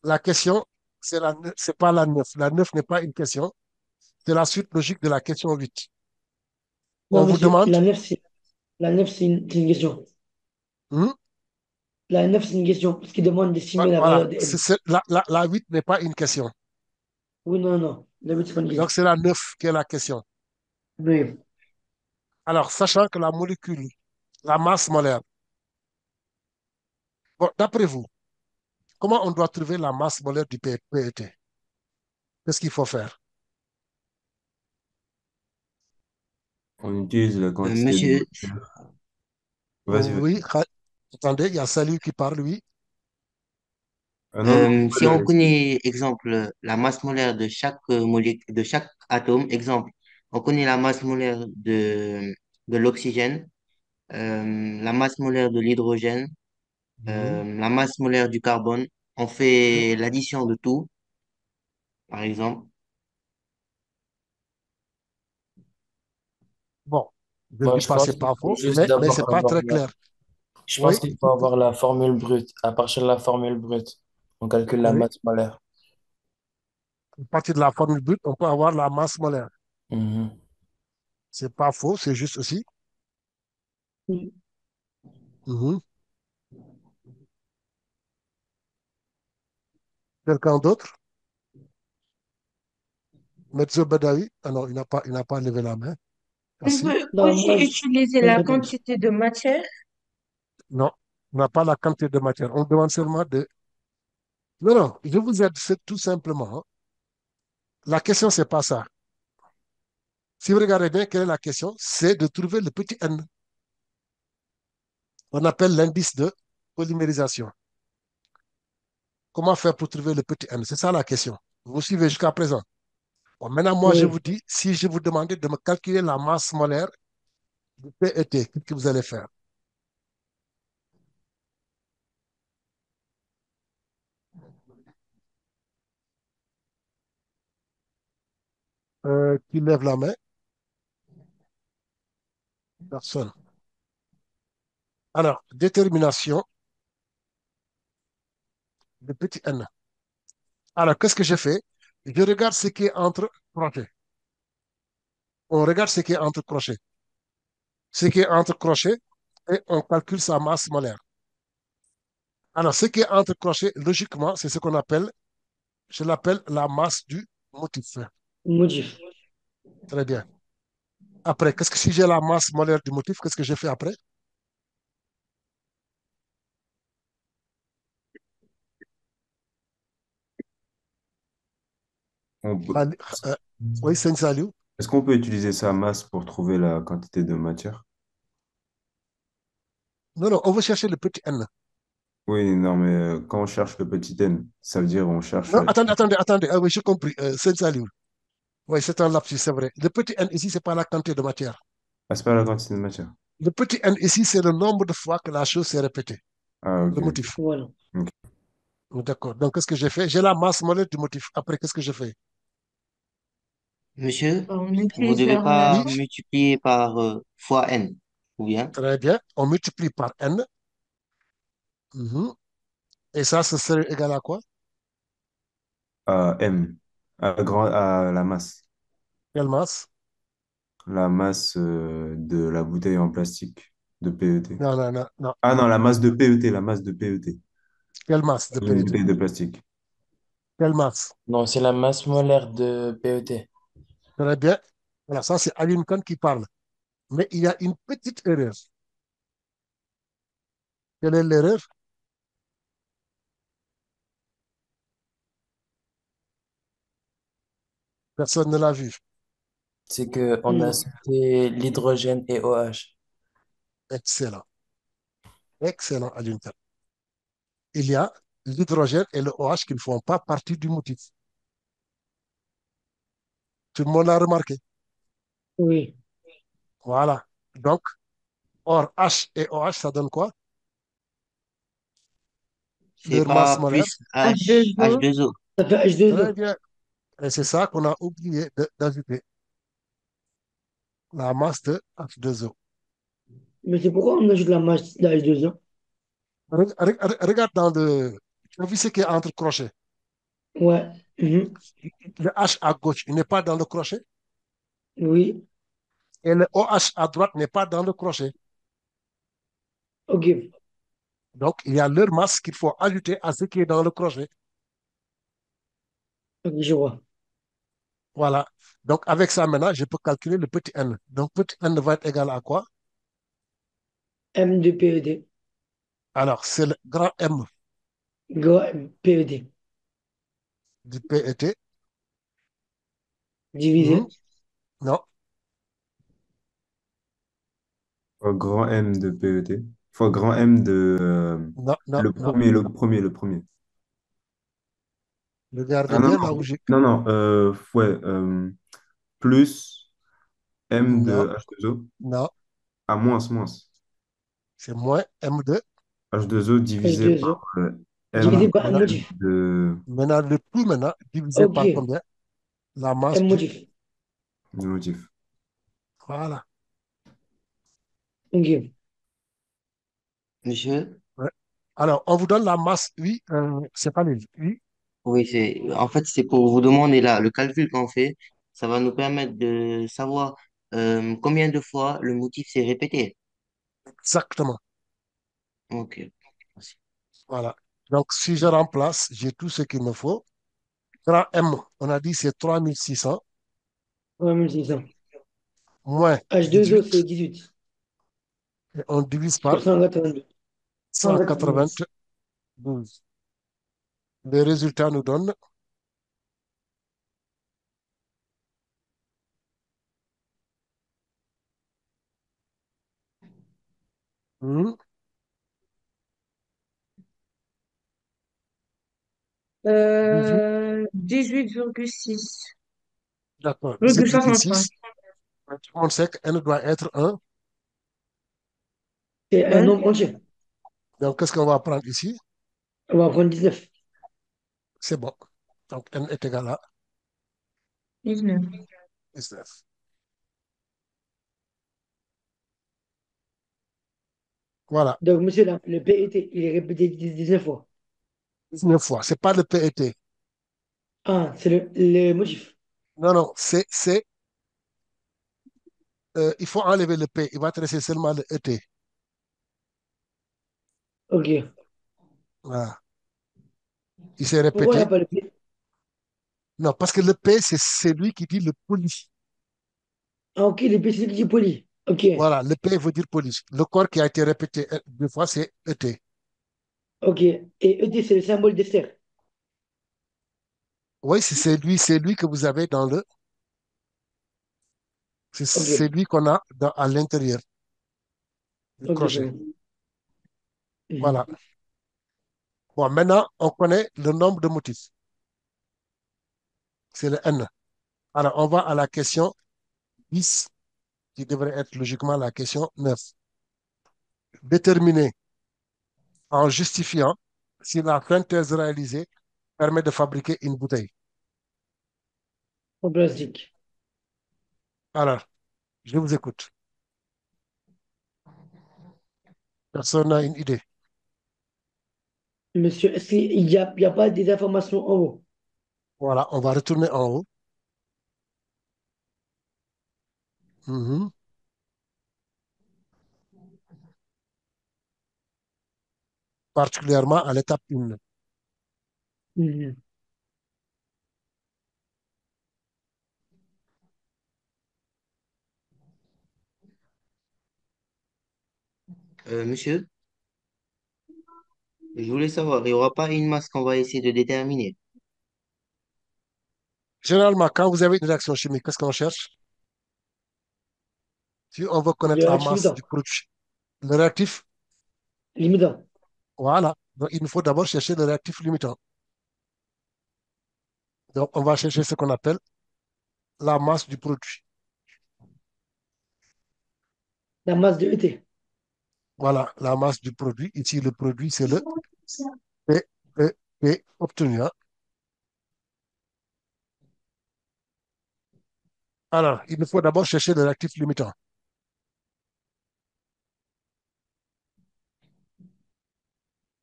La question, c'est pas la 9. La 9 n'est pas une question. C'est la suite logique de la question 8. On Non, vous monsieur, demande, la neuf, c'est une question. hmm, La neuf, c'est une question, parce qu'il demande d'estimer la voilà, valeur de n. la 8 n'est pas une question. Oui, non, non. La huit, c'est pas une Donc question. c'est la 9 qui est la question. Oui. Alors, sachant que la molécule, la masse molaire, bon, d'après vous, comment on doit trouver la masse molaire du PET? Qu'est-ce qu'il faut faire? On utilise la quantité de Monsieur, matière. Vas-y, Oui, vas-y. attendez, il y a Salut qui parle, oui. Ah non, non, si on connaît, exemple, la masse molaire de chaque molécule, de chaque atome, exemple, on connaît la masse molaire de l'oxygène, la masse molaire de l'hydrogène, Mhm, la masse molaire du carbone, on mhm. fait l'addition de tout, par exemple. Bon, je ne Moi, dis je pas pense c'est qu'il pas faut faux, juste mais d'abord c'est pas avoir très clair. je pense Oui, qu'il faut avoir la formule brute. À partir de la formule brute, on calcule la oui. masse molaire. À partir de la formule brute, on peut avoir la masse molaire. Mhm. C'est pas faux, c'est juste aussi. Oui. Mhm. Quelqu'un d'autre? Mezzo Bedawi? Ah non, il n'a pas levé la main. Ah On si? peut Non, aussi moi, utiliser j'ai une la réponse. quantité de matière. Non, on n'a pas la quantité de matière. On demande seulement de... Non, non, je vous aide, c'est tout simplement, hein. La question, c'est pas ça. Si vous regardez bien, quelle est la question? C'est de trouver le petit n. On appelle l'indice de polymérisation. Comment faire pour trouver le petit n? C'est ça la question. Vous suivez jusqu'à présent. Bon, maintenant, moi, je Oui. vous dis, si je vous demandais de me calculer la masse molaire du PET, qu'est-ce que vous allez faire? Qui lève la main? Personne. Alors, détermination de petit n. Alors, qu'est-ce que je fais? Je regarde ce qui est entre crochets. On regarde ce qui est entre crochets. Ce qui est entre crochets et on calcule sa masse molaire. Alors, ce qui est entre crochets, logiquement, c'est ce qu'on appelle, je l'appelle la masse du motif. Motif. Très bien. Après, qu'est-ce que si j'ai la masse molaire du motif, qu'est-ce que je fais après? on peut- Khali- euh, oui, c'est Saliou. Est-ce qu'on peut utiliser sa masse pour trouver la quantité de matière? Non, non, on veut chercher le petit n. Oui, non, mais quand on cherche le petit n, ça veut dire on cherche. Non, attendez. Ah oui, j'ai compris. C'est Saliou. Oui, c'est un lapsus, c'est vrai. Le petit n ici, c'est pas la quantité de matière. Ah, c'est pas la quantité de matière. Le petit n ici, c'est le nombre de fois que la chose s'est répétée, Ah, ok, le motif. Voilà. ok. D'accord. Donc, qu'est-ce que j'ai fait? J'ai la masse molaire du motif. Après, qu'est-ce que je fais? Monsieur, On vous utilise devez la pas Oui, relation. multiplier par fois n, ou bien? très bien. On multiplie par n. Mhm. Et ça, ce serait égal à quoi? À m, à la masse. Quelle masse? La masse de la bouteille en plastique de PET. Non, non, non, non. Ah non, la masse de PET, la masse de PET. Quelle masse de Une PET? bouteille de plastique. Quelle masse? Non, c'est la masse molaire de PET. Très bien. Voilà, ça, c'est Aline Khan qui parle. Mais il y a une petite erreur. Quelle est l'erreur? Personne ne l'a vu. C'est que on a Non. cité l'hydrogène et OH. Excellent. Excellent, Aline Khan. Il y a l'hydrogène et le OH qui ne font pas partie du motif. Tout le monde l'a remarqué. Oui. Voilà. Donc, or H et OH, ça donne quoi? C'est Leur masse pas molaire. plus H, H2O. H2O. Ça fait Très H2O. bien. Et c'est ça qu'on a oublié d'ajouter. La masse de H2O. Mais c'est pourquoi on ajoute la masse de H2O? Regarde dans le. Tu as vu ce qui est entre crochets. Ouais. Mhm. Le H à gauche, il n'est pas dans le crochet. Oui. Et le OH à droite n'est pas dans le crochet. Ok. Donc, il y a leur masse qu'il faut ajouter à ce qui est dans le crochet. Ok, je vois. Voilà. Donc, avec ça, maintenant, je peux calculer le petit n. Donc, petit n va être égal à quoi? M de PED. Alors, c'est le grand M Gros M, PED. du PET. Mhm. Divisé. Non, Fois grand M de PET. Fois grand M de non, non, non. le premier. Regardez Ah non, bien là où j'ai. non, non, ouais, plus M Non, de H2O non. à moins. C'est moins M2. H2O divisé H2O. par Voilà. Divisé M par M Maintenant, motif. de, maintenant, le tout maintenant divisé Ok. par combien? La masse M du. motif. du motif. Voilà. Ok. Monsieur? Ouais. Alors, on vous donne la masse, oui, c'est pas les. Oui, Oui, en fait, c'est pour vous demander là, le calcul qu'on fait, ça va nous permettre de savoir combien de fois le motif s'est répété. exactement. Ok. Merci. Voilà. Donc, si je remplace, j'ai tout ce qu'il me faut. Grand M, on a dit c'est 3600 Ouais, même si ça. moins H2O, c'est 18 18. et on divise Sur par 182. 192. 192. Les résultats nous donnent hmm, 18, 18,6. d'accord, Virgule 65. 18,6. Tout le monde sait que N doit être 1. C'est un Ouais. nombre entier. Donc, qu'est-ce qu'on va prendre ici? On va prendre 19. C'est bon. Donc, N est égal à 19. 19. Voilà. Donc, monsieur, là, le PET, il est répété 19 fois. 19 fois. C'est pas le PET. Ah, c'est le motif. Non, non, il faut enlever le P. Il va te rester seulement le ET. Ok. Voilà. Il s'est Pourquoi il n'y a répété. pas le P? Non, parce que le P, c'est celui qui dit le poli. Ah, ok, le P, c'est celui qui est poli. Ok. Voilà, le P veut dire poli. Le corps qui a été répété deux fois, c'est ET. Ok. Et ET, c'est le symbole d'Esther. Oui, c'est lui que vous avez dans le. C'est Ok. celui qu'on a à l'intérieur du Ok, c'est crochet. bon. Voilà. Mhm. Bon, maintenant, on connaît le nombre de motifs. C'est le N. Alors, on va à la question 10, qui devrait être logiquement la question 9. Déterminer en justifiant si la synthèse réalisée permet de fabriquer une bouteille. En plastique. Alors, je vous écoute. Personne n'a une idée. Monsieur, est-ce qu'il y a pas des informations en haut? Voilà, on va retourner en haut. Mhm. Particulièrement à l'étape 1. Mhm. Monsieur, je voulais savoir, il n'y aura pas une masse qu'on va essayer de déterminer. Généralement, quand vous avez une réaction chimique, qu'est-ce qu'on cherche? Si on veut Le connaître la réactif masse limitant. du produit, le réactif, Limitant. voilà. Donc, il nous faut d'abord chercher le réactif limitant. Donc, on va chercher ce qu'on appelle la masse du produit. La masse de ET. Voilà, la masse du produit. Ici, le produit, c'est le P, P, P obtenu, hein. Alors, il nous faut d'abord chercher le réactif limitant.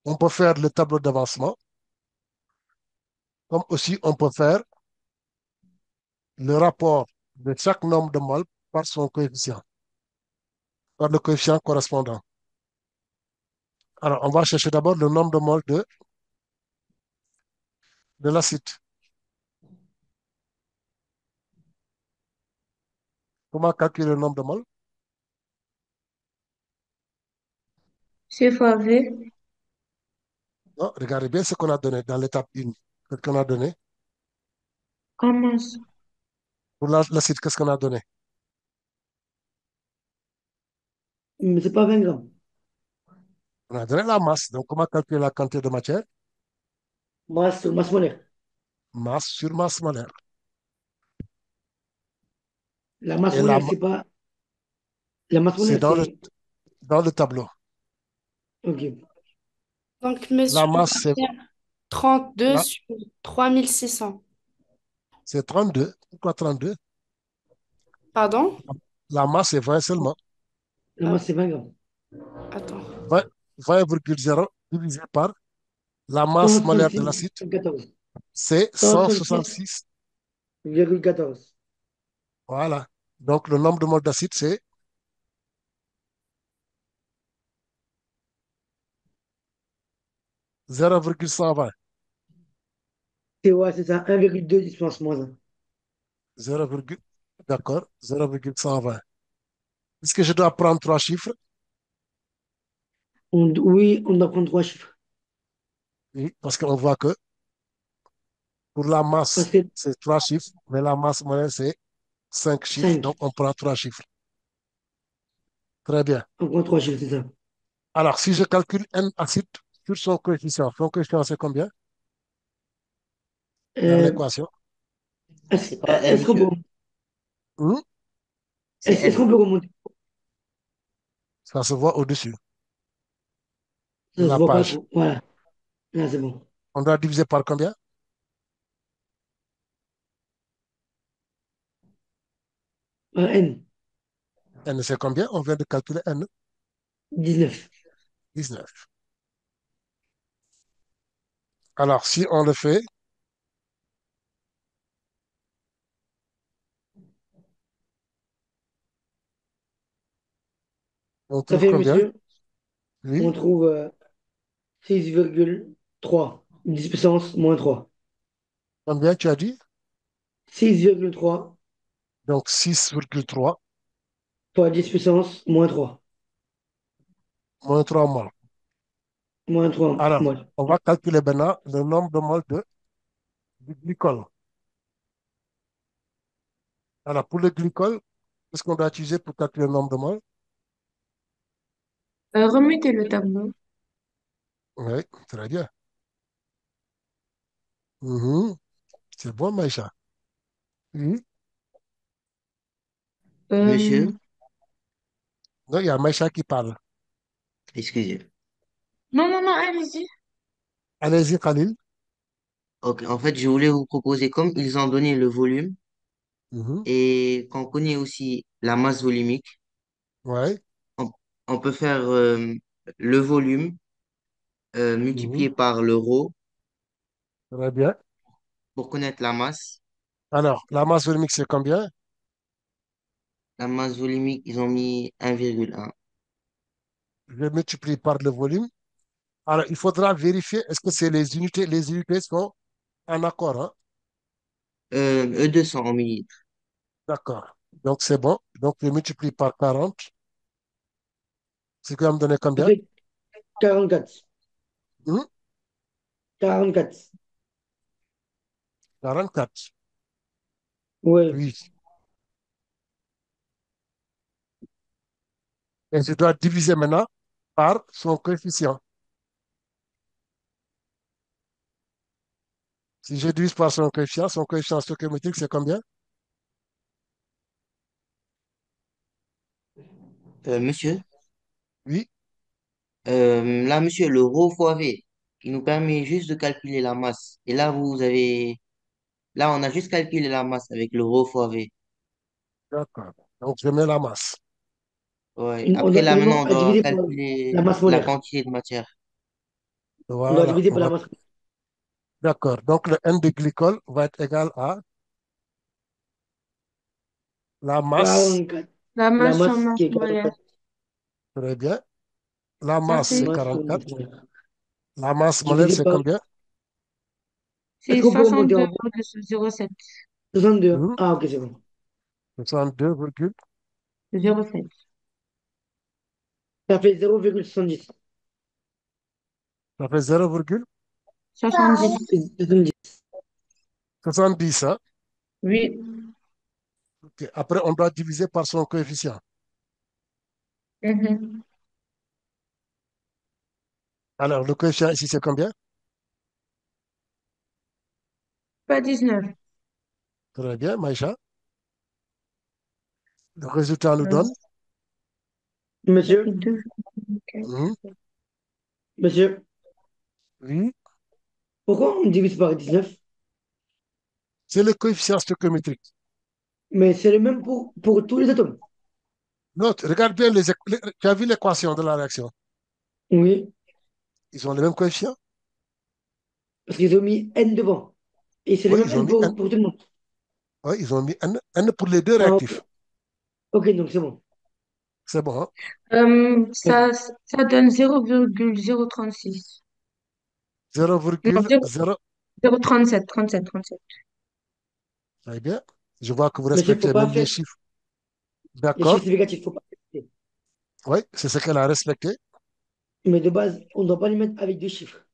On peut faire le tableau d'avancement, comme aussi on peut faire le rapport de chaque nombre de moles par son coefficient, par le coefficient correspondant. Alors, on va chercher d'abord le nombre de moles de l'acide. Comment calculer le nombre de moles? C fois V. Non, regardez bien ce qu'on a donné dans l'étape 1. Qu'est-ce qu'on a donné? Ah mince. Pour l'acide, qu'est-ce qu'on a donné? Mais c'est pas 20 grammes. On a donné la masse. Donc, comment calculer la quantité de matière? Masse sur masse molaire. Masse sur masse molaire. La masse Et molaire, c'est pas. La masse c'est molaire, c'est. dans le tableau. Ok. Donc, La monsieur, on masse, va faire 32 là, sur 3600. c'est 32. Pourquoi 32? Pardon? La masse est 20 seulement. La Ah, masse, c'est 20 grammes. attends. 20,0 divisé par la masse molaire de l'acide, 166,14. c'est 166. 166,14. Voilà. Donc, le nombre de moles d'acide, c'est 0,120. C'est ouais, c'est ça. 1,2 distance moins 1. 0, d'accord, 0,120. Est-ce que je dois prendre trois chiffres? Oui, on doit prendre trois chiffres. Oui, parce qu'on voit que pour la Parce masse, que c'est trois chiffres, mais la masse moyenne, c'est cinq chiffres. 5. Donc, on prend trois chiffres. Très bien. On prend trois chiffres, c'est ça. Alors, si je calcule N acide sur son coefficient, c'est combien dans Euh, l'équation? C'est pas M, est-ce qu'on peut, monsieur. Hmm. C'est est-ce N. qu'on peut remonter? Ça se voit au-dessus de Ça se la voit pas page. trop. Voilà. Là, c'est bon. On doit diviser par combien? N. N, c'est combien? On vient de calculer N, 19. 19. Alors, si on le fait, on Ça trouve fait, combien? monsieur, on Oui. trouve 6,3. 10 puissance moins 3. Combien tu as dit? 6,3 Donc, 6,3 fois 10 puissance moins 3. moins 3 moles. Moins 3 Alors, moles. on va calculer maintenant le nombre de moles du glycol. Alors, pour le glycol, qu'est-ce qu'on doit utiliser pour calculer le nombre de moles? Remettez le tableau. Oui, très bien. Mhm. C'est bon, Maïcha. Oui. Euh, Monsieur, Non, il y a Maïcha qui parle. excusez. non, non, non, allez-y. Allez-y, Khalil. Ok, en fait, je voulais vous proposer, comme ils ont donné le volume Mhm. et qu'on connaît aussi la masse volumique, Ouais. on, on peut faire le volume Mhm. multiplié par le rho Très bien. pour connaître la masse. Alors, la masse volumique, c'est combien? La masse volumique, ils ont mis 1,1. Je multiplie par le volume. Alors, il faudra vérifier, est-ce que c'est les unités? Les unités sont en accord, hein? E200 en millilitres. D'accord. Donc, c'est bon. Donc, je multiplie par 40. Ce qui va me donner Ça combien? fait 44. Hmm. 44. 44. Ouais. Oui. Et je dois diviser maintenant par son coefficient. Si je divise par son coefficient stoichiométrique, c'est combien? Monsieur, Oui, là, monsieur, le rho fois V, il nous permet juste de calculer la masse. Et là, là, on a juste calculé la masse avec le rho fois V. d'accord. Donc, je mets la masse. Ouais. Après, là, Normalement, maintenant, on à doit diviser par la calculer masse la molaire. quantité de matière. On doit Voilà. diviser par la masse D'accord. Donc, le N de glycol va être égal à la masse. 44. La La masse en masse qui masse est molaire. 44. Très bien. La Ça masse, La c'est fait, masse en masse 44. molaire. La masse molaire, Divisé c'est par... combien? Est-ce c'est qu'on peut remonter en bas? 62,07. 62. Hmm, Ah, ok, c'est bon. 62, virgule. 0,7. Ça fait 0,70. Ça fait 0,70. 70. 70. Hein? Oui. Ok. Après, on doit diviser par son coefficient. Mhm. Alors, le coefficient ici, c'est combien? Pas 19. Très bien, Maïcha. Le résultat nous Euh, donne. Ça fait Monsieur, 2,4. Hmm, monsieur, oui, pourquoi on divise par 19? c'est le coefficient stoichiométrique. Mais c'est le même pour tous les atomes. Note, regarde bien tu as vu l'équation de la réaction. Oui, Ils ont le même coefficient. parce qu'ils ont mis n devant. Et c'est le Oui, même ils ont n mis N. pour tout le monde. Oui, ils ont mis N, N pour les deux Ah, ok. réactifs. Ok, donc c'est bon. C'est bon, hein? Ça, ça donne 0,036. Non, 0,0. 0,37, 37, 37. Très bien. Je vois que vous Monsieur, il ne faut respectez pas même les faire chiffres. les chiffres D'accord? significatifs. Faut pas. Oui, c'est ce qu'elle a respecté. Mais de base, on ne doit pas les mettre avec deux chiffres.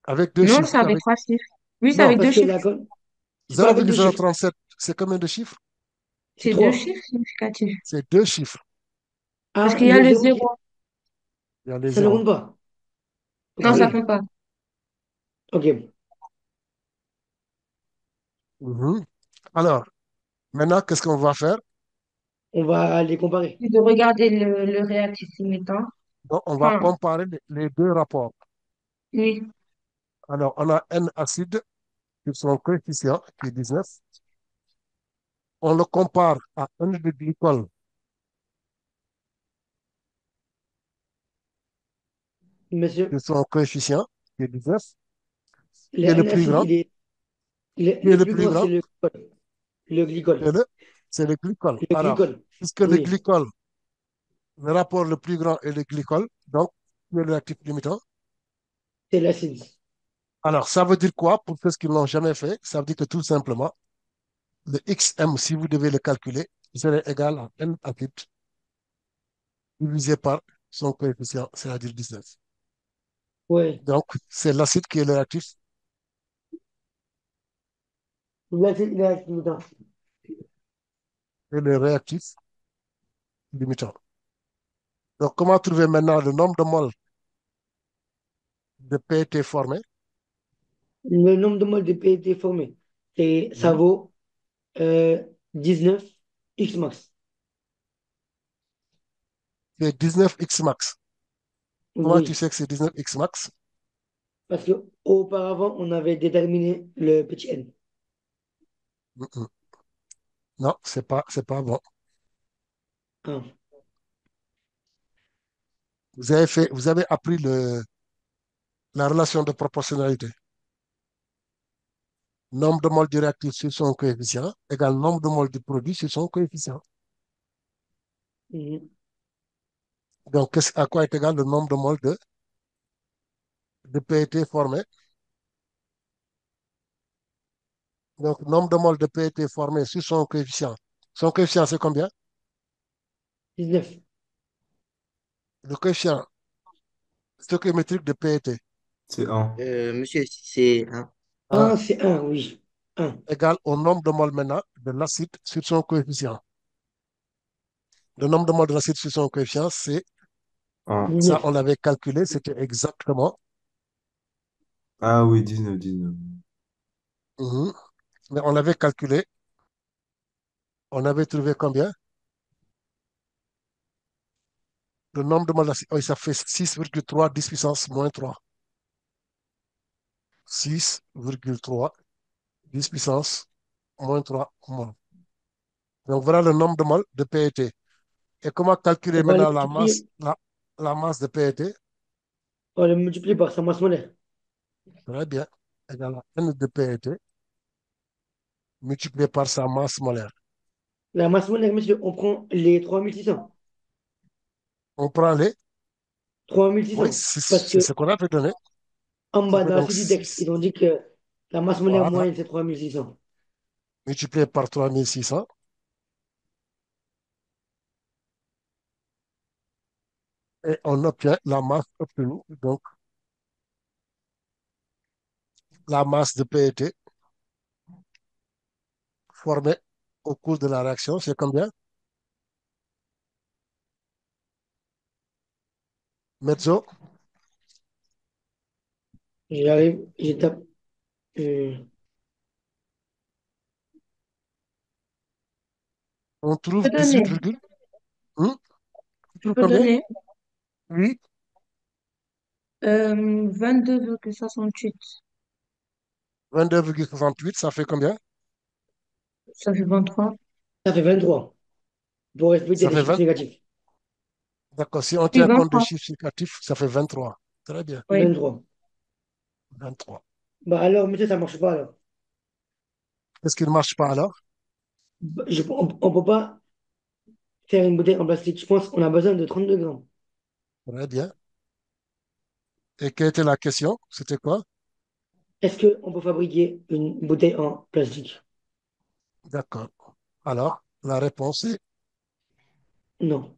Avec deux Non, chiffres. c'est avec 3 chiffres. Oui, c'est Non, avec deux Parce que chiffres. là, c'est pas avec deux chiffres. 0,037, c'est combien de chiffres? C'est C'est deux trois. chiffres significatifs. C'est deux chiffres. Parce Ah, qu'il y a le le zéro, zéro. Il y a les ça ne zéros. compte pas. Non, Oui. ça Ok, compte pas. ok. Mhm. Alors, maintenant, qu'est-ce qu'on va faire? On va les comparer. C'est de regarder le réactif limitant. Donc, on va Enfin, comparer les deux rapports. oui. Alors, on a N acide sur son coefficient qui est 19. On le compare à N de glycol Monsieur, sur son coefficient qui est 19. le Qui est le plus N-acide, grand? il est Qui est le le plus plus grand, grand? c'est le C'est glycol. c'est le glycol. Le Alors, glycol. puisque le Oui, glycol, le rapport le plus grand est le glycol, donc, qui est le réactif limitant? c'est l'acide. Alors, ça veut dire quoi pour ceux qui ne l'ont jamais fait? Ça veut dire que tout simplement, le XM, si vous devez le calculer, serait égal à N acide divisé par son coefficient, c'est-à-dire 19. Ouais. Donc, c'est l'acide qui est le réactif L'acide dedans. et le réactif limitant. Donc, comment trouver maintenant le nombre de moles de PET formé? Le nombre de moles de PET formé, ça Hmm. vaut 19 X max. C'est 19X max. Comment tu Oui, sais que c'est 19X max? parce que auparavant, on avait déterminé le petit n. Mm, mm. Non, c'est pas bon. Ah. Vous avez appris la relation de proportionnalité. Nombre de moles du réactif sur son coefficient égale nombre de moles du produit sur son coefficient. Mhm. Donc, à quoi est égal le nombre de moles de PET formé? Donc, nombre de moles de PET formé sur son coefficient. Son coefficient, c'est combien? 19. Le coefficient stoichiométrique de PET C'est un. Monsieur, c'est un. Ah, A c'est un, oui. Un. égale au nombre de moles maintenant de l'acide sur son coefficient. Le nombre de moles de l'acide sur son coefficient, c'est Un. ça, 19. on l'avait calculé, c'était exactement. Ah oui, 19, 19. Mhm. Mais on l'avait calculé, on avait trouvé combien? Le nombre de moles, oui, ça fait 6,3 10 puissance moins 3. 6,3 10 puissance moins 3 moles. Donc voilà le nombre de moles de PET. Et comment calculer On va le maintenant multiplier, la masse de PET? on va le multiplier par sa masse molaire. Très bien. Égal à N de PET multiplié par sa masse molaire. La masse molaire, monsieur, on prend les 3600. On prend les. Oui, 3600. Parce c'est que ce qu'on a fait donner. en Ça bas, fait dans la donc suite du texte, ils ont dit que la masse molaire voilà, moyenne, c'est 3600. multiplié par 3600. Et on obtient la masse obtenue. Donc, la masse de PET formée au cours de la réaction, c'est combien? Mezzo, J'arrive, j'étape. euh, on Je trouve peux 18, donner. hmm, tu Je trouves peux combien? donner Oui, 22,68. 22,68, ça fait combien? Ça fait 23. Ça fait 23 pour respecter Ça les fait chiffres 20. négatifs. D'accord, si on Oui, tient compte des 23. chiffres négatifs, ça fait 23. Très bien, Oui. 23. 23. Bah alors, monsieur, ça marche pas alors. Qu'est-ce qui ne marche pas alors? On peut pas faire une bouteille en plastique. Je pense qu'on a besoin de 32 grammes. Très bien. Et quelle était la question? C'était quoi? Est-ce qu'on peut fabriquer une bouteille en plastique? D'accord. Alors, la réponse est Non.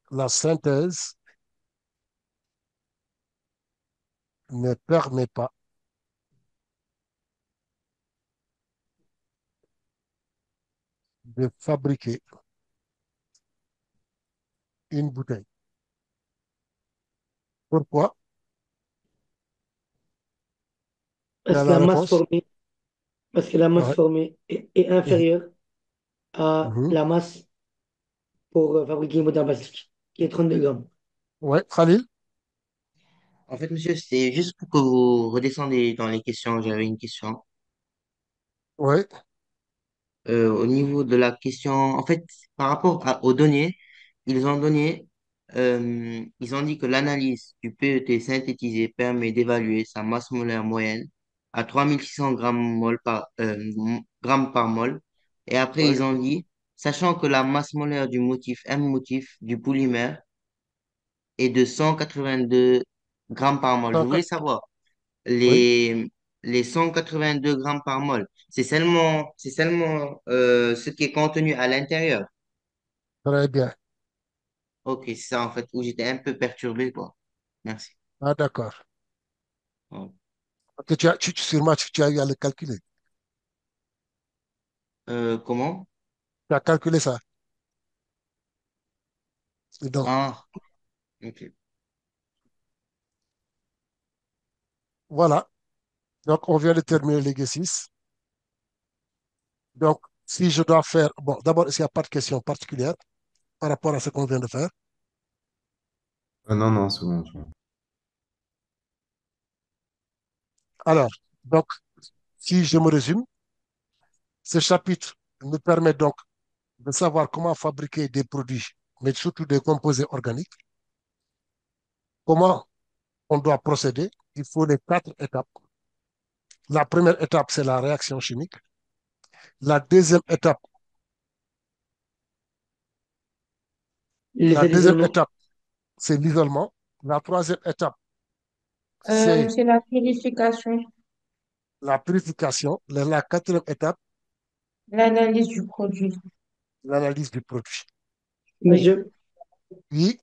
la synthèse ne permet pas de fabriquer une bouteille. Pourquoi? Quelle Parce est que la la masse réponse? formée, parce que la masse Ouais. formée est inférieure à Mhm. la masse pour fabriquer une bouteille en plastique, qui est 32 grammes. Ouais, Khalil? En fait, monsieur, c'est juste pour que vous redescendez dans les questions. J'avais une question. Ouais, Au niveau de la question, en fait, par rapport aux données, ils ont donné, ils ont dit que l'analyse du PET synthétisé permet d'évaluer sa masse molaire moyenne à 3600 grammes par mol. Et après, ouais. ils ont dit, sachant que la masse molaire du motif M-motif du polymère est de 182 grammes par mol. Je Donc, voulais savoir, oui, les, les 182 grammes par mol, c'est seulement ce qui est contenu à l'intérieur. très bien. Ok, c'est ça en fait où j'étais un peu perturbé, quoi. Merci. Ah, d'accord. Ouais. Ok, sûrement, tu as eu à le calculer. Comment? Tu as calculé ça. Et donc, Ah, ok. voilà. Donc, on vient de terminer l'exercice. Donc, si je dois faire... Bon, d'abord, est-ce qu'il n'y a pas de question particulière par rapport à ce qu'on vient de faire? Non, non, c'est bon. C'est bon. Alors, donc, si je me résume, ce chapitre nous permet donc de savoir comment fabriquer des produits, mais surtout des composés organiques, comment on doit procéder. Il faut les 4 étapes. La première étape, c'est la réaction chimique. La deuxième étape, la L'essai deuxième d'isolement. étape, c'est l'isolement. La troisième étape, c'est C'est la purification, la purification. La quatrième étape, l'analyse du produit. l'analyse du produit. Oui. Monsieur, Oui,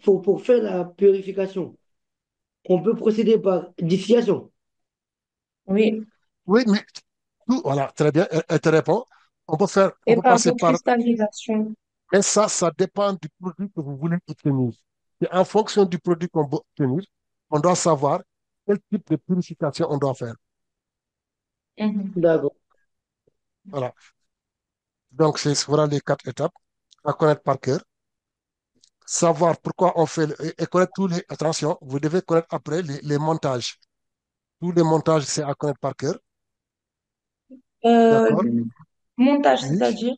pour faire la purification, on peut procéder par distillation. Oui. oui, mais tout, voilà, très bien, elle te répond. On Et peut par passer par, décristallisation. mais ça dépend du produit que vous voulez obtenir. Et en fonction du produit qu'on veut obtenir, on doit savoir quel type de purification on doit faire. Mhm. D'accord. Voilà. Donc, voilà les quatre étapes à connaître par cœur. Savoir pourquoi on fait, et connaître tous les, attention, vous devez connaître après les montages. Tous les montages, c'est à connaître par cœur. Euh, D'accord? montage, Oui. c'est-à-dire?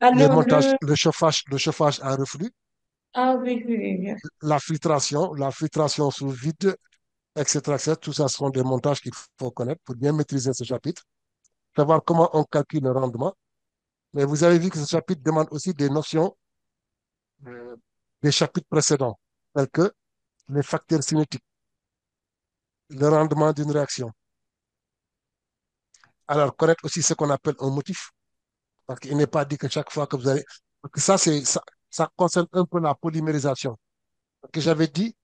Ah, Les montages, le chauffage à reflux, ah oui, oui, oui, oui. la filtration sous vide, etc., etc. Tout ça sont des montages qu'il faut connaître pour bien maîtriser ce chapitre. Savoir comment on calcule le rendement. Mais vous avez vu que ce chapitre demande aussi des notions euh, des chapitres précédents, tels que les facteurs cinétiques, le rendement d'une réaction. Alors, connaître aussi ce qu'on appelle un motif, parce qu'il n'est pas dit que chaque fois que vous allez... Parce que ça concerne un peu la polymérisation. Parce que j'avais dit,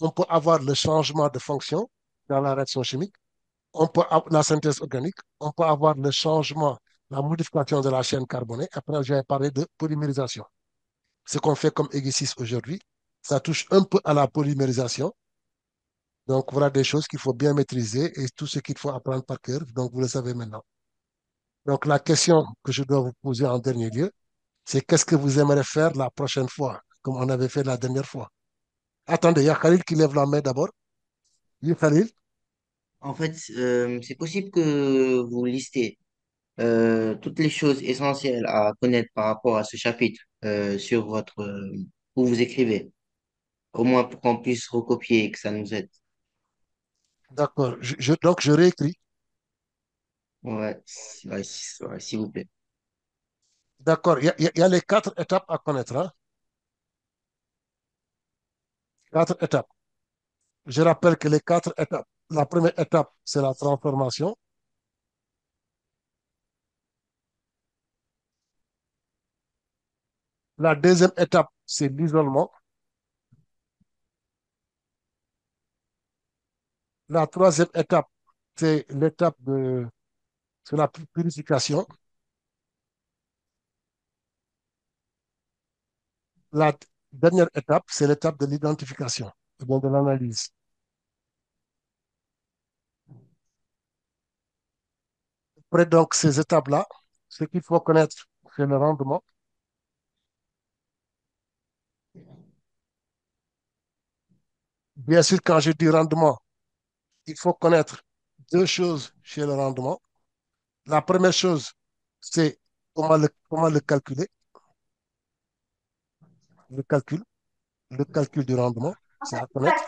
on peut avoir le changement de fonction dans la réaction chimique, on peut avoir la synthèse organique, on peut avoir le changement, la modification de la chaîne carbonée. Après, j'avais parlé de polymérisation. Ce qu'on fait comme exercice aujourd'hui, ça touche un peu à la polymérisation. Donc, voilà des choses qu'il faut bien maîtriser et tout ce qu'il faut apprendre par cœur. Donc, vous le savez maintenant. Donc, la question que je dois vous poser en dernier lieu, c'est qu'est-ce que vous aimeriez faire la prochaine fois, comme on avait fait la dernière fois? Attendez, il y a Khalil qui lève la main d'abord. Oui, Khalil. En fait, c'est possible que vous listez toutes les choses essentielles à connaître par rapport à ce chapitre sur votre où vous écrivez, au moins pour qu'on puisse recopier et que ça nous aide. D'accord. Donc, je réécris. Ouais, ouais, s'il vous plaît. D'accord. Il y a les quatre étapes à connaître, hein. Quatre étapes. Je rappelle que les quatre étapes. La première étape, c'est la transformation. La deuxième étape, c'est l'isolement. La troisième étape, c'est l'étape c'est la purification. La dernière étape, c'est l'étape de l'identification, ou bien de l'analyse. Après donc ces étapes-là, ce qu'il faut connaître, c'est le rendement. Bien sûr, quand je dis rendement, il faut connaître deux choses chez le rendement. La première chose, c'est comment le calculer, le calcul, le calcul du rendement, c'est à connaître.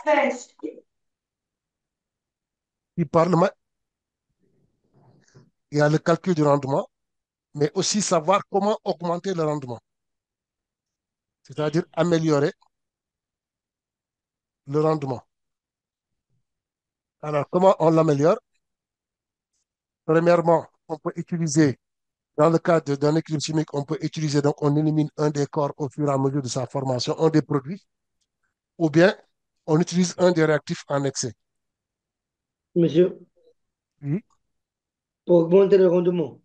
Puis il y a le calcul du rendement, mais aussi savoir comment augmenter le rendement, c'est-à-dire améliorer le rendement. Alors, comment on l'améliore? Premièrement, on peut utiliser, dans le cadre d'un équilibre chimique, on peut utiliser, donc on élimine un des corps au fur et à mesure de sa formation, un des produits, ou bien on utilise un des réactifs en excès. Monsieur, Oui. pour augmenter le rendement,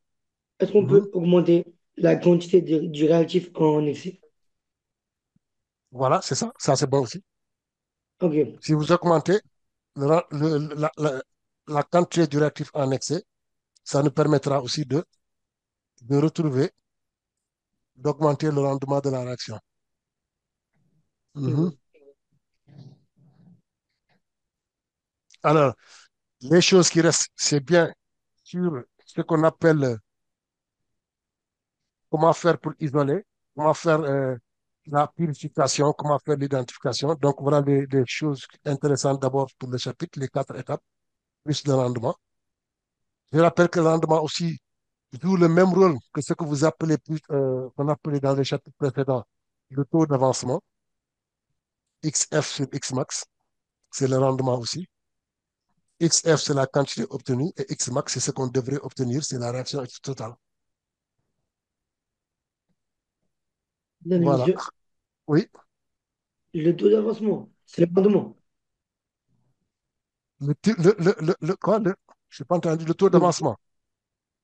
est-ce qu'on Mhm. peut augmenter la quantité du réactif en excès? Voilà, c'est ça. Ça, c'est bon aussi. Ok. Si vous augmentez la quantité du réactif en excès, ça nous permettra aussi de retrouver, d'augmenter le rendement de la réaction. Mhm. Mhm. Alors, les choses qui restent, c'est bien sur ce qu'on appelle comment faire pour isoler, comment faire la purification, comment faire l'identification. Donc, voilà les choses intéressantes d'abord pour le chapitre, les quatre étapes, plus le rendement. Je rappelle que le rendement aussi joue le même rôle que ce que vous appelez plus, qu'on appelait dans les chapitres précédents, le taux d'avancement, XF sur Xmax, c'est le rendement aussi. XF, c'est la quantité obtenue et Xmax, c'est ce qu'on devrait obtenir, c'est la réaction totale. Attendez, Voilà. monsieur, Oui. le taux d'avancement, c'est le rendement. Quoi? Je n'ai pas entendu le taux Donc, d'avancement.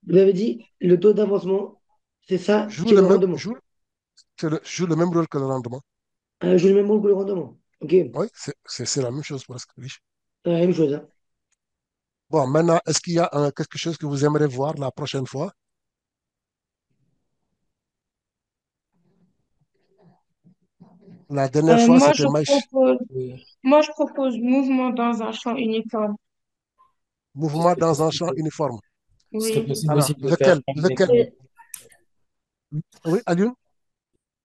vous avez dit, le taux d'avancement, c'est ça qui est le rendement. Joue le même rôle que le rendement. Je le même rôle que le rendement. Ok, Oui, c'est la même chose presque. Oui. la même chose, hein. Bon, maintenant, est-ce qu'il y a quelque chose que vous aimeriez voir la prochaine fois? La dernière fois, Moi, c'était Maïch. Oui. moi, je propose mouvement dans un champ uniforme. Ce Mouvement serait dans un possible champ de, uniforme. ce serait Oui. possible Alors, aussi de faire lequel? onde Lequel? mécanique. Oui, Alioune?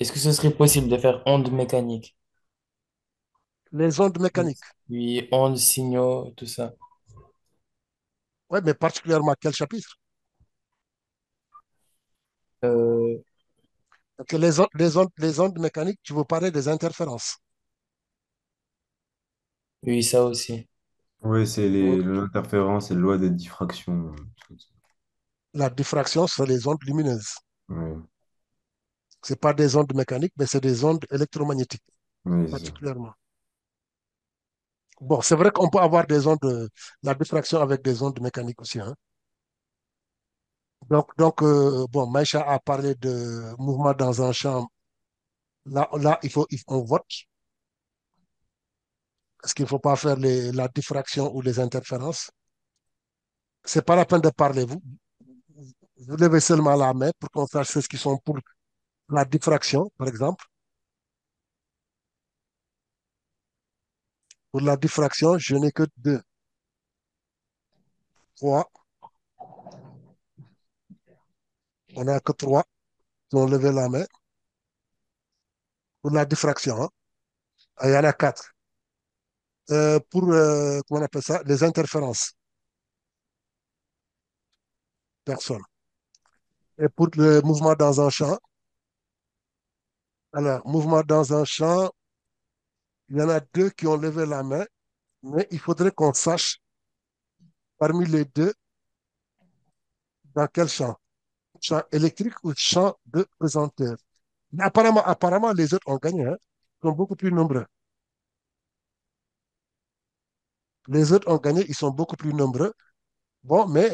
Est-ce que ce serait possible de faire onde mécanique? Les ondes mécaniques. Oui, ondes, signaux, tout ça. Oui, mais particulièrement quel chapitre? Euh, Donc, les ondes mécaniques, tu veux parler des interférences. oui, ça aussi. Oui, c'est Oui. l'interférence et la loi de diffraction. La diffraction, c'est les ondes lumineuses. Ouais, Ce pas des ondes mécaniques, mais c'est des ondes électromagnétiques, ouais, c'est ça. particulièrement. Bon, c'est vrai qu'on peut avoir des ondes, la diffraction avec des ondes mécaniques aussi, hein. Bon, Maïcha a parlé de mouvement dans un champ. Là, on vote. Est-ce qu'il ne faut pas faire la diffraction ou les interférences? C'est pas la peine de parler. Vous levez seulement la main pour qu'on sache ceux qui sont pour la diffraction, par exemple. Pour la diffraction, je n'ai que deux, trois. On n'a que trois qui ont levé la main. Pour la diffraction, hein. Ah, il y en a quatre. Comment on appelle ça? Les interférences, personne. Et pour le mouvement dans un champ, alors, mouvement dans un champ, il y en a deux qui ont levé la main, mais il faudrait qu'on sache parmi les deux dans quel champ. Champ électrique ou champ de pesanteur. Mais apparemment, les autres ont gagné, hein. Ils sont beaucoup plus nombreux. Les autres ont gagné, ils sont beaucoup plus nombreux. Bon, mais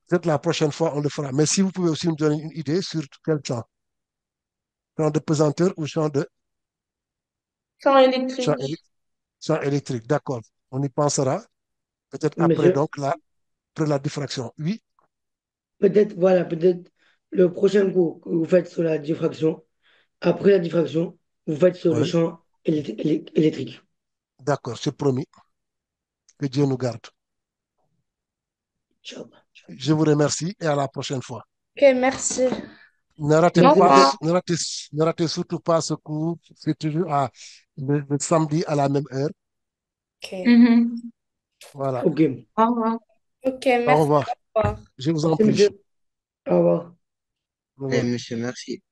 peut-être la prochaine fois, on le fera. Mais si vous pouvez aussi me donner une idée sur quel champ. Champ de pesanteur ou Champ champ, électrique. éle- champ électrique. D'accord. On y pensera. Peut-être après, Monsieur, donc, après la diffraction. Oui, peut-être, voilà, peut-être le prochain cours que vous faites sur la diffraction, après la diffraction, vous faites sur le oui. champ électrique. D'accord, c'est promis. Que Dieu nous garde. Ciao. Je vous remercie et à la prochaine fois. Ok, merci. Ne ratez Au Merci, pas, monsieur. revoir. ne ratez surtout pas ce cours. C'est toujours le samedi à la même heure. Ok. Mhm. Voilà. Ok. Au revoir. Ok, Au merci. revoir. Au revoir. Je vous en Merci, prie. monsieur. Au revoir. Au Eh, revoir. monsieur, merci.